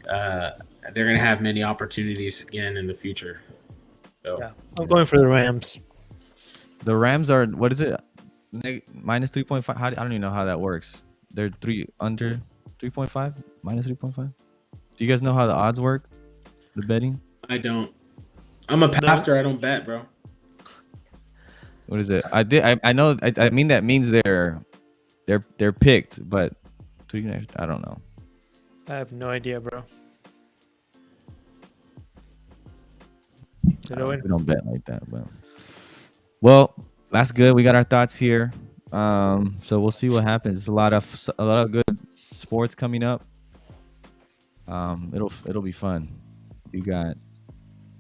they're gonna have many opportunities again in the future. So Yeah. I'm going for the Rams. The Rams are, what is it? Minus 3.5. I don't even know how that works. They're under 3.5, minus 3.5. Do you guys know how the odds work? The betting? I don't. I'm a pastor. I don't bet, bro. What is it? I know. I mean that means they're picked, but I don't know. I have no idea, bro. Did I win? We don't bet like that, but well, that's good. We got our thoughts here. So we'll see what happens. It's a lot of good sports coming up. It'll be fun. You got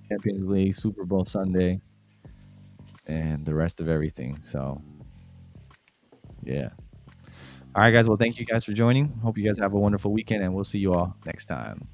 Champions League, Super Bowl Sunday, and the rest of everything. So yeah. All right, guys. Well, thank you guys for joining. Hope you guys have a wonderful weekend, and we'll see you all next time.